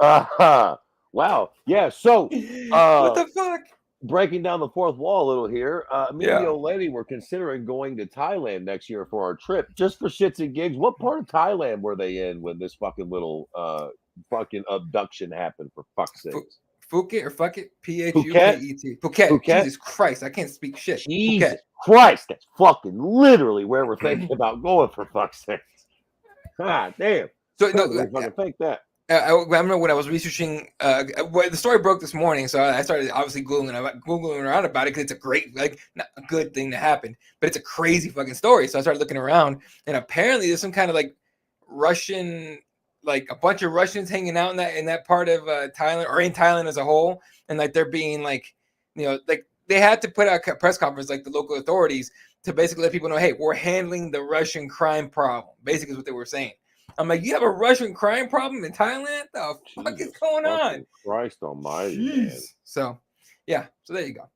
Wow. Yeah. So,
what the fuck?
Breaking down the fourth wall a little here. Me and the old lady were considering going to Thailand next year for our trip, just for shits and gigs. What part of Thailand were they in when this fucking little fucking abduction happened? For fuck's sake.
Phuket or fuck it? P-H-U-K-E-T. Phuket. Jesus Christ, I can't speak shit.
Jesus Christ, that's fucking literally where we're thinking about going, for fuck's sake. God damn.
So no,
They fucking fake that.
I remember when I was researching. The story broke this morning, so I started obviously googling around about it because it's a great, like, not a good thing that happened, but it's a crazy fucking story. So I started looking around, and apparently there's some kind of like Russian, like a bunch of Russians hanging out in that part of Thailand, or in Thailand as a whole, and like they're being like, like they had to put out a press conference, like the local authorities, to basically let people know, hey, we're handling the Russian crime problem. Basically, is what they were saying. I'm like, you have a Russian crime problem in Thailand? The fuck is going on?
Christ almighty, man.
So, yeah. So there you go.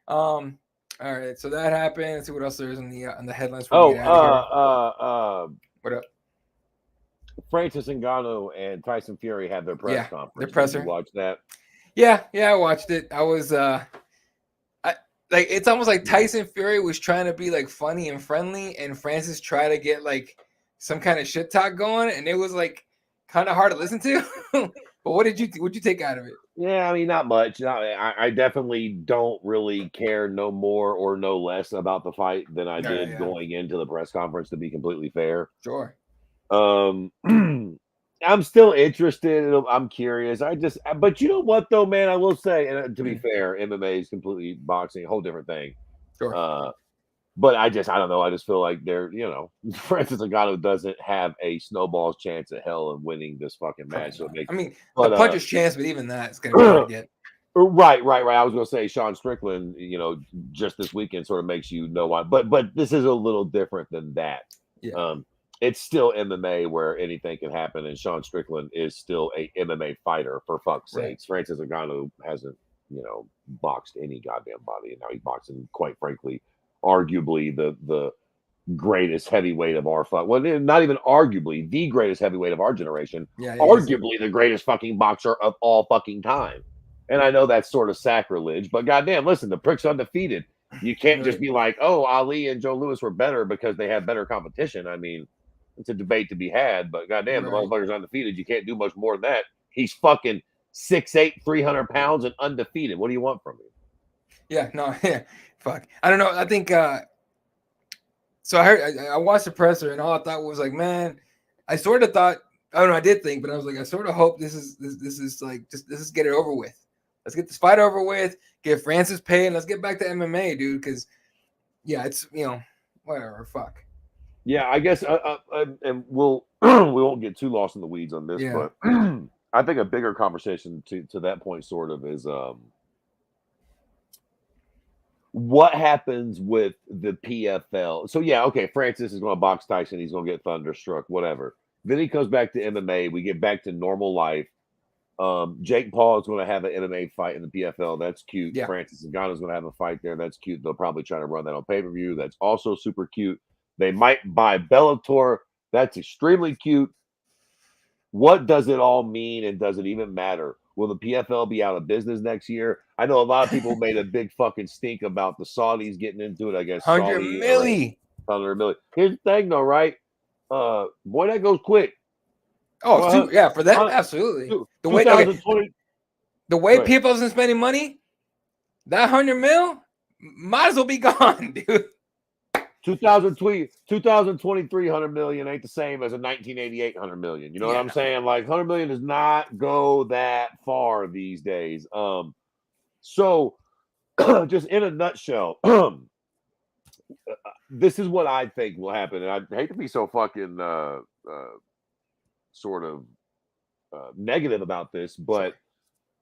All right. So that happened. Let's see what else there is on the headlines.
What
up?
Francis Ngannou and Tyson Fury had their press conference.
Their presser.
Did you watch that?
Yeah, I watched it. I was like, it's almost like Tyson Fury was trying to be like funny and friendly, and Francis tried to get like some kind of shit talk going, and it was like kind of hard to listen to. But what'd you take out of it?
Yeah, I mean, not much. I definitely don't really care no more or no less about the fight than I did going into the press conference, to be completely fair.
Sure.
I'm still interested. I'm curious. But you know what though, man? I will say, and to be fair, MMA is completely boxing, a whole different thing.
Sure.
But I don't know. I just feel like Francis Ngannou doesn't have a snowball's chance at hell of winning this fucking match. So it makes,
the puncher's chance, but even that's gonna be hard to get.
Right. I was gonna say Sean Strickland, just this weekend sort of makes you know why. But this is a little different than that.
Yeah.
It's still MMA where anything can happen, and Sean Strickland is still a MMA fighter, for fuck's sakes. Francis Ngannou hasn't, boxed any goddamn body, and now he's boxing, quite frankly, arguably the greatest heavyweight of our well, not even arguably the greatest heavyweight of our generation, arguably the greatest fucking boxer of all fucking time. And I know that's sort of sacrilege, but goddamn, listen, the prick's undefeated. You can't just be like, oh, Ali and Joe Louis were better because they had better competition. I mean, it's a debate to be had, but goddamn, the motherfucker's undefeated. You can't do much more than that. He's fucking 6'8", 300 pounds and undefeated. What do you want from me?
Yeah, no, fuck. I don't know. I think so I watched the presser, and all I thought was like, man, I sort of thought, I don't know, I did think, but I was like, I sort of hope this is like, let's get it over with. Let's get this fight over with, get Francis paid, and let's get back to MMA, dude, because it's whatever, fuck.
Yeah, I guess, and we won't get too lost in the weeds on this, but I think a bigger conversation to that point sort of is what happens with the PFL. So Francis is going to box Tyson, he's going to get thunderstruck, whatever. Then he comes back to MMA, we get back to normal life. Jake Paul is going to have an MMA fight in the PFL. That's cute. Yeah. Francis Ngannou is going to have a fight there. That's cute. They'll probably try to run that on pay-per-view. That's also super cute. They might buy Bellator. That's extremely cute. What does it all mean, and does it even matter? Will the PFL be out of business next year? I know a lot of people made a big fucking stink about the Saudis getting into it. I guess
100 million.
Here's the thing, though, right? Boy, that goes quick.
Oh, for that, absolutely. The way people isn't spending money, that 100 mil might as well be gone, dude.
2023 100 million ain't the same as a 1988 100 million. You know what I'm saying? Like 100 million does not go that far these days. So just in a nutshell, this is what I think will happen. And I hate to be so fucking sort of negative about this, but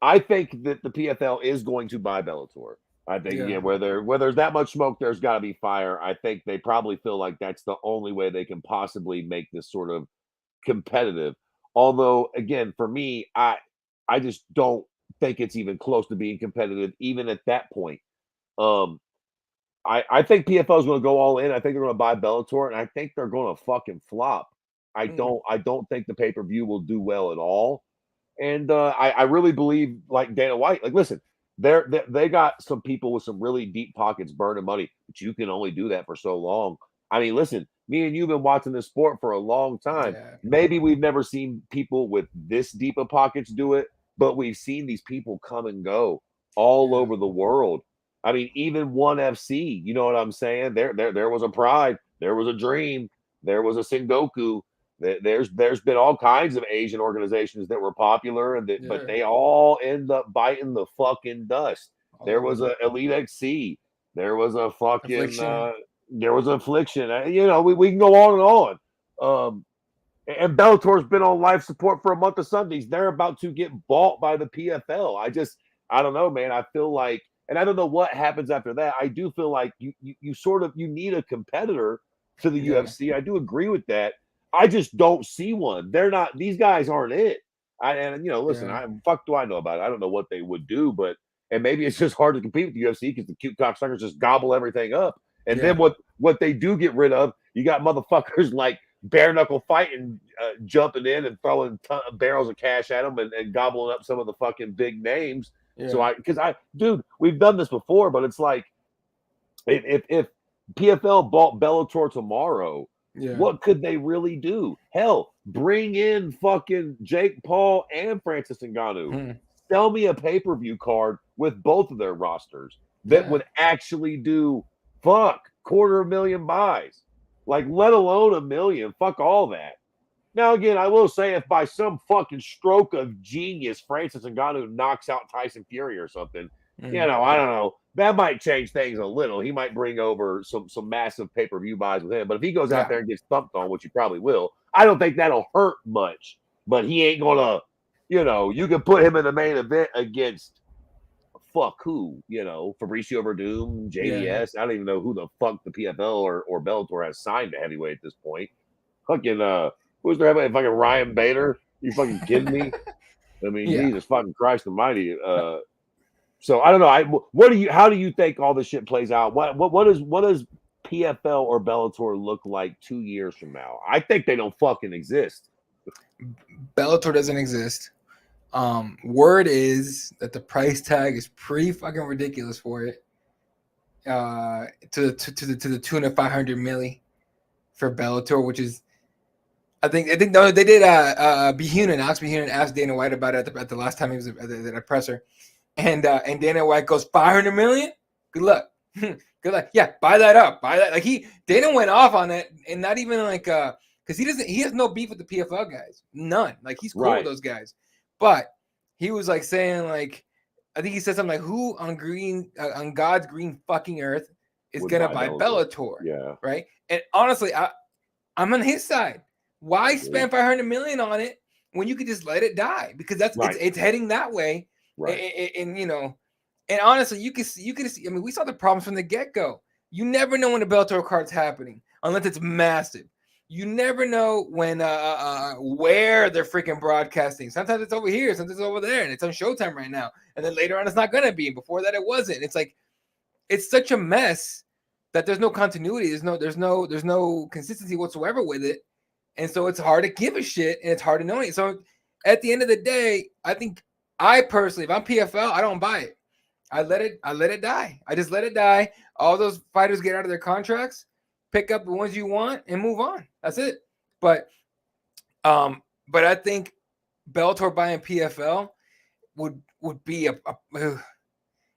I think that the PFL is going to buy Bellator. I think where there's that much smoke, there's got to be fire. I think they probably feel like that's the only way they can possibly make this sort of competitive. Although, again, for me, I just don't think it's even close to being competitive, even at that point. I think PFL is going to go all in. I think they're going to buy Bellator, and I think they're going to fucking flop. I don't think the pay-per-view will do well at all. And I really believe, like Dana White, like, listen, they got some people with some really deep pockets burning money, but you can only do that for so long. I mean, listen, me and you've been watching this sport for a long time. Yeah. Maybe we've never seen people with this deep of pockets do it, but we've seen these people come and go all over the world. I mean, even ONE FC, you know what I'm saying? There was a Pride, there was a Dream, there was a Sengoku. There's been all kinds of Asian organizations that were popular, but they all end up biting the fucking dust. There was a Elite XC. There was a fucking there was Affliction. We can go on and on. And Bellator's been on life support for a month of Sundays. They're about to get bought by the PFL. I don't know, man. I feel like, and I don't know what happens after that. I do feel like you need a competitor to the UFC. I do agree with that. I just don't see one. These guys aren't it. Listen, fuck do I know about it? I don't know what they would do, and maybe it's just hard to compete with the UFC because the cute cocksuckers just gobble everything up. And then what they do get rid of, you got motherfuckers like bare knuckle fighting, jumping in and throwing barrels of cash at them and gobbling up some of the fucking big names. Yeah. So we've done this before, but it's like if PFL bought Bellator tomorrow, what could they really do? Hell, bring in fucking Jake Paul and Francis Ngannou. Sell me a pay-per-view card with both of their rosters that would actually do $250,000 buys. Like, let alone 1 million. Fuck all that. Now, again, I will say if by some fucking stroke of genius Francis Ngannou knocks out Tyson Fury or something, I don't know. That might change things a little. He might bring over some massive pay-per-view buys with him. But if he goes out there and gets thumped on, which he probably will, I don't think that'll hurt much. But he ain't going to, you can put him in the main event against who, Fabricio Verdum, JDS. I don't even know who the fuck the PFL or Bellator has signed to heavyweight at this point. Fucking, who's their heavyweight? Fucking Ryan Bader? You fucking kidding me? I mean, Jesus fucking Christ almighty. So I don't know. How do you think all this shit plays out? What does PFL or Bellator look like 2 years from now? I think they don't fucking exist.
Bellator doesn't exist. Word is that the price tag is pretty fucking ridiculous for it. To the tune of 500 milli for Bellator, which is, I think no, they did. Alex B. Heenan asked Dana White about it at the last time he was at a presser, and Dana White goes 500 million. Good luck. Good luck. Yeah, buy that up. Buy that. Like Dana went off on it, and not even like because he has no beef with the PFL guys, none. Like he's cool with those guys. But he was like saying like, I think he said something like, "Who on God's green fucking earth is gonna buy Bellator?"
Yeah,
right. And honestly, I'm on his side. Why spend 500 million on it when you could just let it die? Because it's heading that way. Right. And and honestly, you could see. I mean, we saw the problems from the get go. You never know when a Bellator card's happening unless it's massive. You never know when where they're freaking broadcasting. Sometimes it's over here, sometimes it's over there, and it's on Showtime right now. And then later on, it's not gonna be. Before that, it wasn't. It's like it's such a mess that there's no continuity. There's no consistency whatsoever with it, and so it's hard to give a shit, and it's hard to know it. So at the end of the day, I personally, if I'm PFL, I don't buy it. I let it die. I just let it die. All those fighters get out of their contracts. Pick up the ones you want and move on. That's it. But I think Bellator buying PFL would be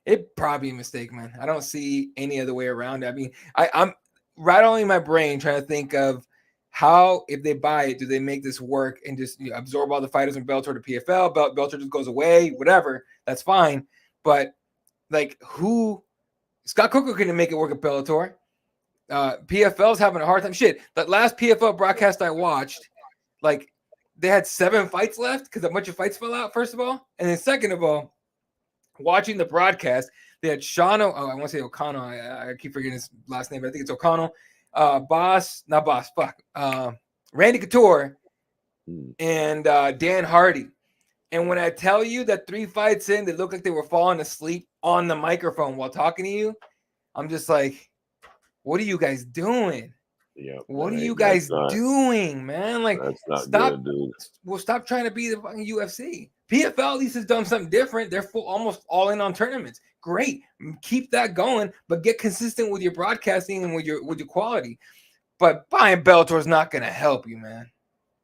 it'd probably be a mistake, man. I don't see any other way around it. I mean, I'm rattling my brain trying to think of how, if they buy it, do they make this work and just absorb all the fighters from Bellator to PFL? Bellator just goes away, whatever. That's fine. But like, Scott Coker couldn't make it work at Bellator. PFL's having a hard time. Shit, that last PFL broadcast I watched, like they had 7 fights left because a bunch of fights fell out, first of all. And then second of all, watching the broadcast, they had Shano, I want to say O'Connell. I keep forgetting his last name, but I think it's O'Connell. Randy Couture and Dan Hardy. And when I tell you that 3 fights in, they looked like they were falling asleep on the microphone while talking to you, I'm just like, what are you guys doing? Yeah, what are you guys doing, man? Like, stop. Stop trying to be the fucking UFC. PFL at least has done something different. They're almost all in on tournaments. Great, keep that going, but get consistent with your broadcasting and with your quality. But buying Bellator is not going to help you, man.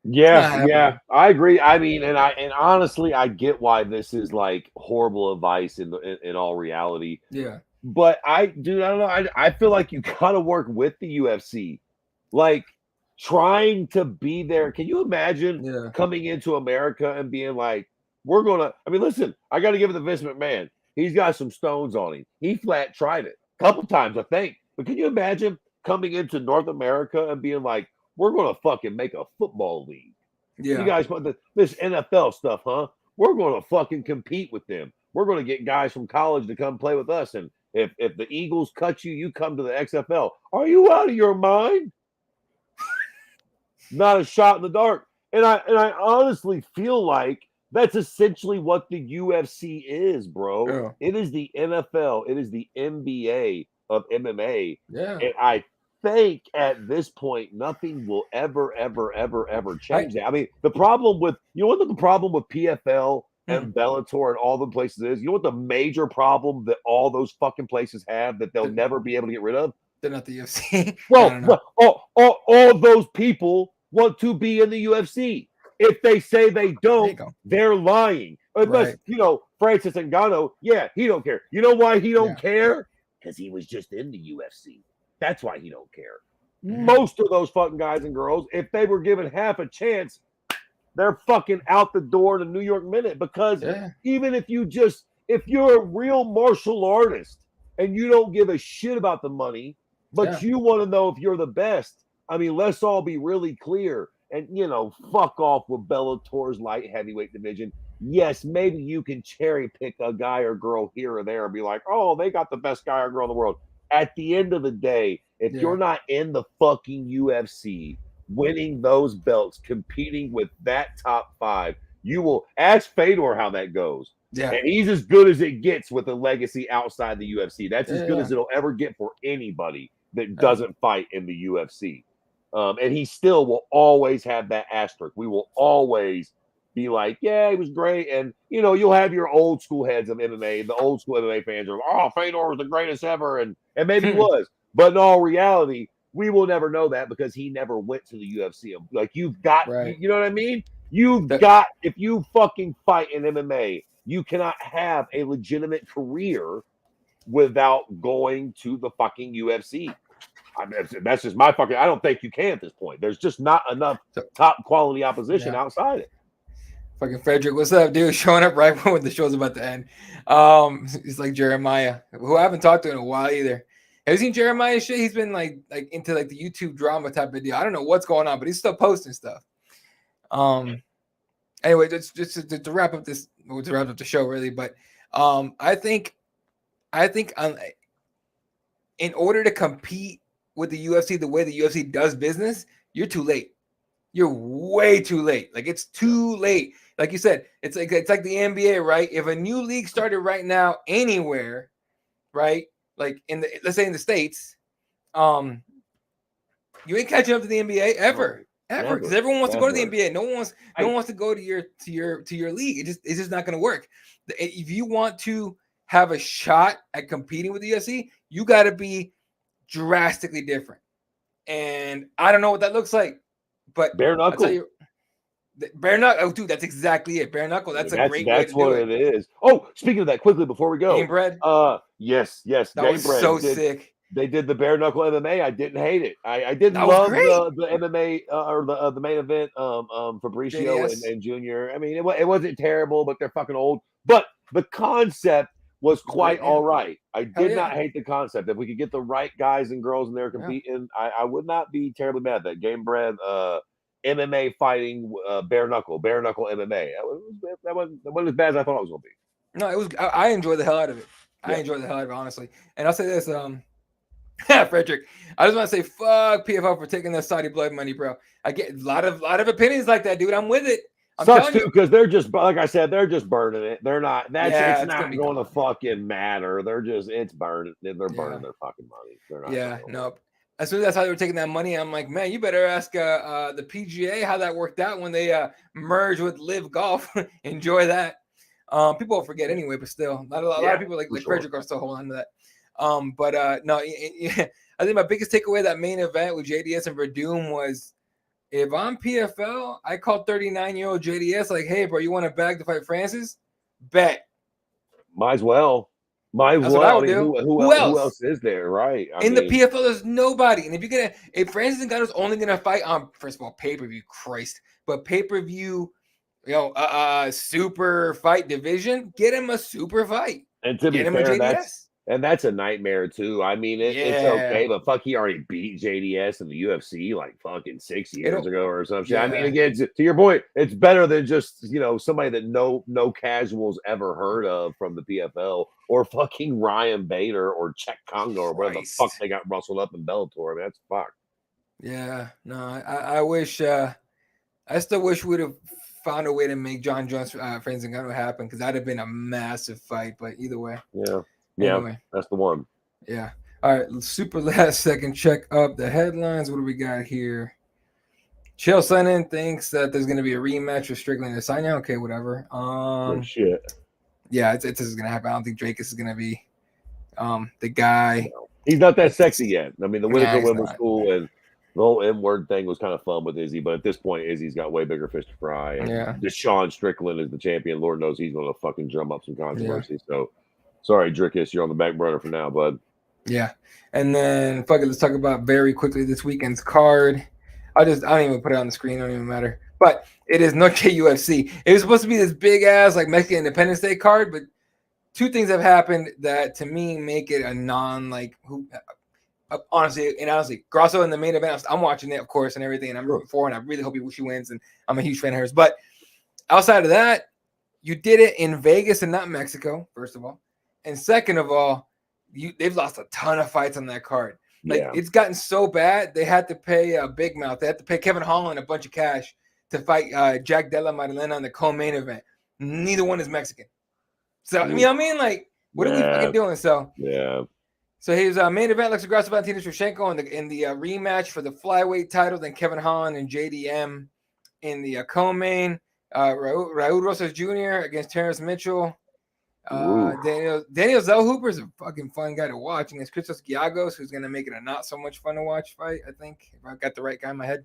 Yeah, I agree. I mean, and honestly, I get why this is like horrible advice in all reality.
Yeah.
But I don't know. I feel like you gotta work with the UFC. Like, trying to be there. Can you imagine
Yeah.
coming into America and being like, we're gonna, I mean, listen, I gotta give it to Vince McMahon. He's got some stones on him. He flat tried it a couple times, I think. But can you imagine coming into North America and being like, we're gonna fucking make a football league? You
Yeah.
guys want this NFL stuff, huh? We're gonna fucking compete with them. We're gonna get guys from college to come play with us. And if the Eagles cut you, you come to the XFL. Are you out of your mind? Not a shot in the dark. And I honestly feel like that's essentially what the UFC is, bro.
Yeah.
It is the NFL, it is the NBA of MMA.
Yeah.
And I think at this point, nothing will ever change that. I mean, the problem with what the problem with PFL and Bellator and all the places is? You know what the major problem that all those fucking places have that they'll never be able to get rid of?
They're not the UFC.
Well, all those people want to be in the UFC. If they say they don't, they're lying. Unless, Francis Ngannou, he don't care. You know why he don't care? Because he was just in the UFC. That's why he don't care. Most of those fucking guys and girls, if they were given half a chance, they're fucking out the door in the New York Minute. Because even if you're a real martial artist and you don't give a shit about the money, but you want to know if you're the best, I mean, let's all be really clear. And, fuck off with Bellator's light heavyweight division. Yes, maybe you can cherry pick a guy or girl here or there and be like, oh, they got the best guy or girl in the world. At the end of the day, if you're not in the fucking UFC, winning those belts, competing with that top 5, you will ask Fedor how that goes.
Yeah.
And he's as good as it gets with a legacy outside the UFC. That's as good as it'll ever get for anybody that doesn't fight in the UFC. And he still will always have that asterisk. We will always be like, yeah, he was great. And, you'll have your old school heads of MMA. The old school MMA fans are, oh, Fedor was the greatest ever. And maybe he was. But in all reality, we will never know that because he never went to the UFC. Like, you've got, you know what I mean? If you fucking fight in MMA, you cannot have a legitimate career without going to the fucking UFC. I mean, that's just my fucking. I don't think you can at this point. There's just not enough top quality opposition outside it.
Fucking Frederick, what's up, dude? Showing up right when the show's about to end. He's like Jeremiah, who I haven't talked to in a while either. Have you seen Jeremiah's shit? He's been like into like the YouTube drama type of deal. I don't know what's going on, but he's still posting stuff. Anyway, just to wrap up this, to wrap up the show, really. But I think in order to compete with the UFC the way the UFC does business, you're too late. You're way too late. Like, it's too late. Like you said, it's like the NBA, right? If a new league started right now anywhere, right? Like let's say in the States, you ain't catching up to the NBA ever, because everyone wants to go to the NBA. No one wants to go to your league. It's just not going to work. If you want to have a shot at competing with the UFC, you got to be drastically different. And I don't know what that looks like, but
bare knuckle.
Bare knuckle. Oh, dude, that's exactly it. Bare knuckle. That's a great way to do it.
That's what it is. Oh, speaking of that, quickly before we go,
Game Bread.
Yes.
That
Game
was
Bread
so sick.
They did the bare knuckle MMA. I didn't hate it. I did love the MMA or the main event. Fabricio and Junior. I mean, it wasn't terrible, but they're fucking old. But the concept was quite all right. I did not hate the concept. If we could get the right guys and girls in there competing, I would not be terribly mad at that. Game Bread, MMA fighting, bare knuckle MMA. That wasn't as bad as I thought it was going to be.
No, it was. I enjoyed the hell out of it. I enjoyed the hell out of it, honestly. And I'll say this, Frederick, I just want to say, fuck PFL for taking that Saudi blood money, bro. I get a lot of opinions like that, dude. I'm with it.
Sucks too, because they're just, like I said, they're just burning it. They're not. It's not going to fucking matter. It's burning. They're burning their fucking money. They're not.
Yeah, nope. As soon as that's how they were taking that money, I'm like, man, you better ask the PGA how that worked out when they merged with Live Golf. Enjoy that. People will forget anyway, but still, a lot of people like Frederick are still holding on to that. No, I think my biggest takeaway of that main event with JDS and Verdum was, if I'm PFL, I call 39-year-old JDS like, hey, bro, you want to bag to fight Francis? Bet.
Might as well. Might as
That's what I
well. I
would
mean,
do.
who
Who
else? Who
else?
else is there? Right. I
In the
mean,
PFL, there's nobody. And if Francis Ngannou's only gonna fight on, first of all, pay-per-view, Christ, but pay-per-view, super fight division, get him a super fight.
and to be
Get him a
fair,
JDS.
that's a nightmare too. I mean, it's
Yeah.
okay, but fuck, he already beat JDS in the UFC like fucking 6 years
It'll,
ago or some shit. I mean,
yeah.
again, to your point, it's better than just somebody that no casuals ever heard of from the PFL or fucking Ryan Bader or Czech Congo or whatever the fuck
Christ.
they got rustled up in Bellator. I mean, that's fucked.
Yeah. No, I wish. I still wish we'd have found a way to make John Jones Francis Ngannou happen, because that'd have been a massive fight. But either way.
Yeah.
Anyway.
That's the one.
Yeah. All right. Super last second. Check up the headlines. What do we got here? Chael Sonnen thinks that there's going to be a rematch with Strickland and Adesanya. Okay, whatever.
No shit.
Yeah, it's going to happen. I don't think Drake is going to be the guy.
No. He's not that sexy yet. I mean, the Whitaker win was
not.
cool, and the whole M-word thing was kind of fun with Izzy, but at this point, Izzy's got way bigger fish to fry. And Deshaun Strickland is the champion. Lord knows he's going to fucking drum up some controversy. Yeah. So, sorry, Drickus, you're on the back burner for now, bud.
Yeah. And then, fuck it, let's talk about very quickly this weekend's card. I don't even put it on the screen. It don't even matter. But it is Noche UFC. It was supposed to be this big-ass, like, Mexican Independence Day card, but two things have happened that, to me, make it a honestly, Grasso in the main event, I'm watching it, of course, and everything, and I'm rooting for her, and I really hope she wins, and I'm a huge fan of hers. But outside of that, you did it in Vegas and not Mexico, first of all. And second of all, they've lost a ton of fights on that card. Like, it's gotten so bad, they had to pay Big Mouth. They had to pay Kevin Holland a bunch of cash to fight Jack Della Maddalena on the co-main event. Neither one is Mexican. So, you know what I mean? Like, what are we fucking doing? So, So his main event, Alexa Grasso, Valentina Shevchenko in the rematch for the flyweight title. Then Kevin Holland and JDM in the co-main. Raul Rosas Jr. against Terrence Mitchell. Daniel Zellhooper is a fucking fun guy to watch against Christos Giagos, who's going to make it a not so much fun to watch fight, I think, if I've got the right guy in my head.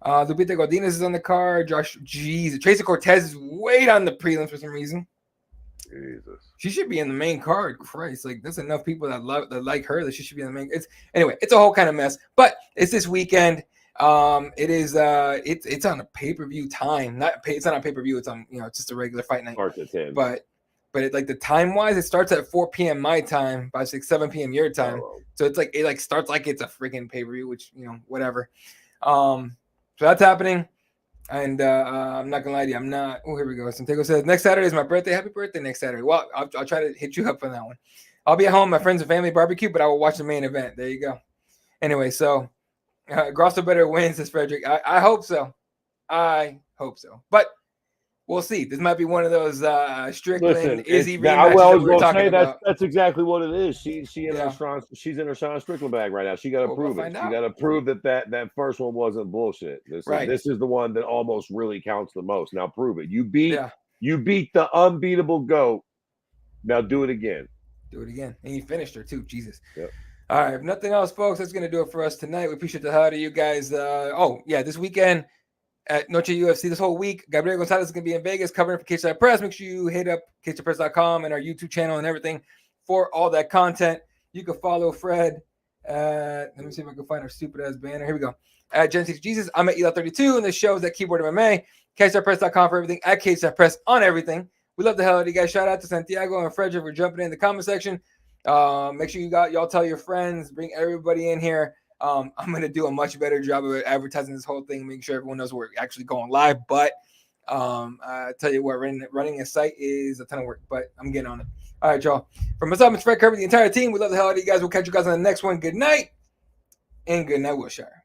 Lupita Godinez is on the card. Tracy Cortez is way on the prelims for some reason.
Jesus.
She should be in the main card. Christ, like, there's enough people that like her that she should be in the main. It's a whole kind of mess. But it's this weekend. It's on a pay-per-view time. It's not on pay-per-view. It's on it's just a regular fight night.
Starts at 10.
But like the time-wise, it starts at 4 p.m. my time, by 7 p.m. your time. So it's like it starts like it's a freaking pay-per-view, which whatever. So that's happening. And I'm not gonna lie to you, I'm not. Oh, here we go. Santiago says next Saturday is my birthday. Happy birthday next Saturday. Well, I'll try to hit you up on that one. I'll be at home, my friends and family barbecue, but I will watch the main event. There you go. Anyway, so Grasso better win, says Frederick. I hope so. I hope so. But we'll see. This might be one of those Strickland Izzy rematches that we're talking about.
That's exactly what it is. She's in her Sean Strickland bag right now. She got to prove it. She got to prove that first one wasn't bullshit. This is the one that almost really counts the most. Now prove it. You beat the unbeatable GOAT. Now do it again.
Do it again. And you finished her too. Jesus.
Yep.
All right. If nothing else, folks, that's going to do it for us tonight. We appreciate the hell out of you guys. This weekend at Noche UFC, this whole week, Gabriel Gonzalez is going to be in Vegas covering for Cageside Press. Make sure you hit up CagesidePress.com and our YouTube channel and everything for all that content. You can follow Fred. Let me see if I can find our stupid-ass banner. Here we go. At Genesis Jesus, I'm at Eli32, and the show is at Keyboard MMA. CagesidePress.com for everything. At Cageside Press on everything. We love the hell out of you guys. Shout out to Santiago and Frederick for jumping in the comment section. Make sure y'all tell your friends. Bring everybody in here. I'm going to do a much better job of advertising this whole thing, making sure everyone knows we're actually going live. But I tell you what, running a site is a ton of work, but I'm getting on it. All right, y'all. From myself, Mr. Fred Kirby, the entire team, we love the hell out of you guys. We'll catch you guys on the next one. Good night, and good night, Wilshire.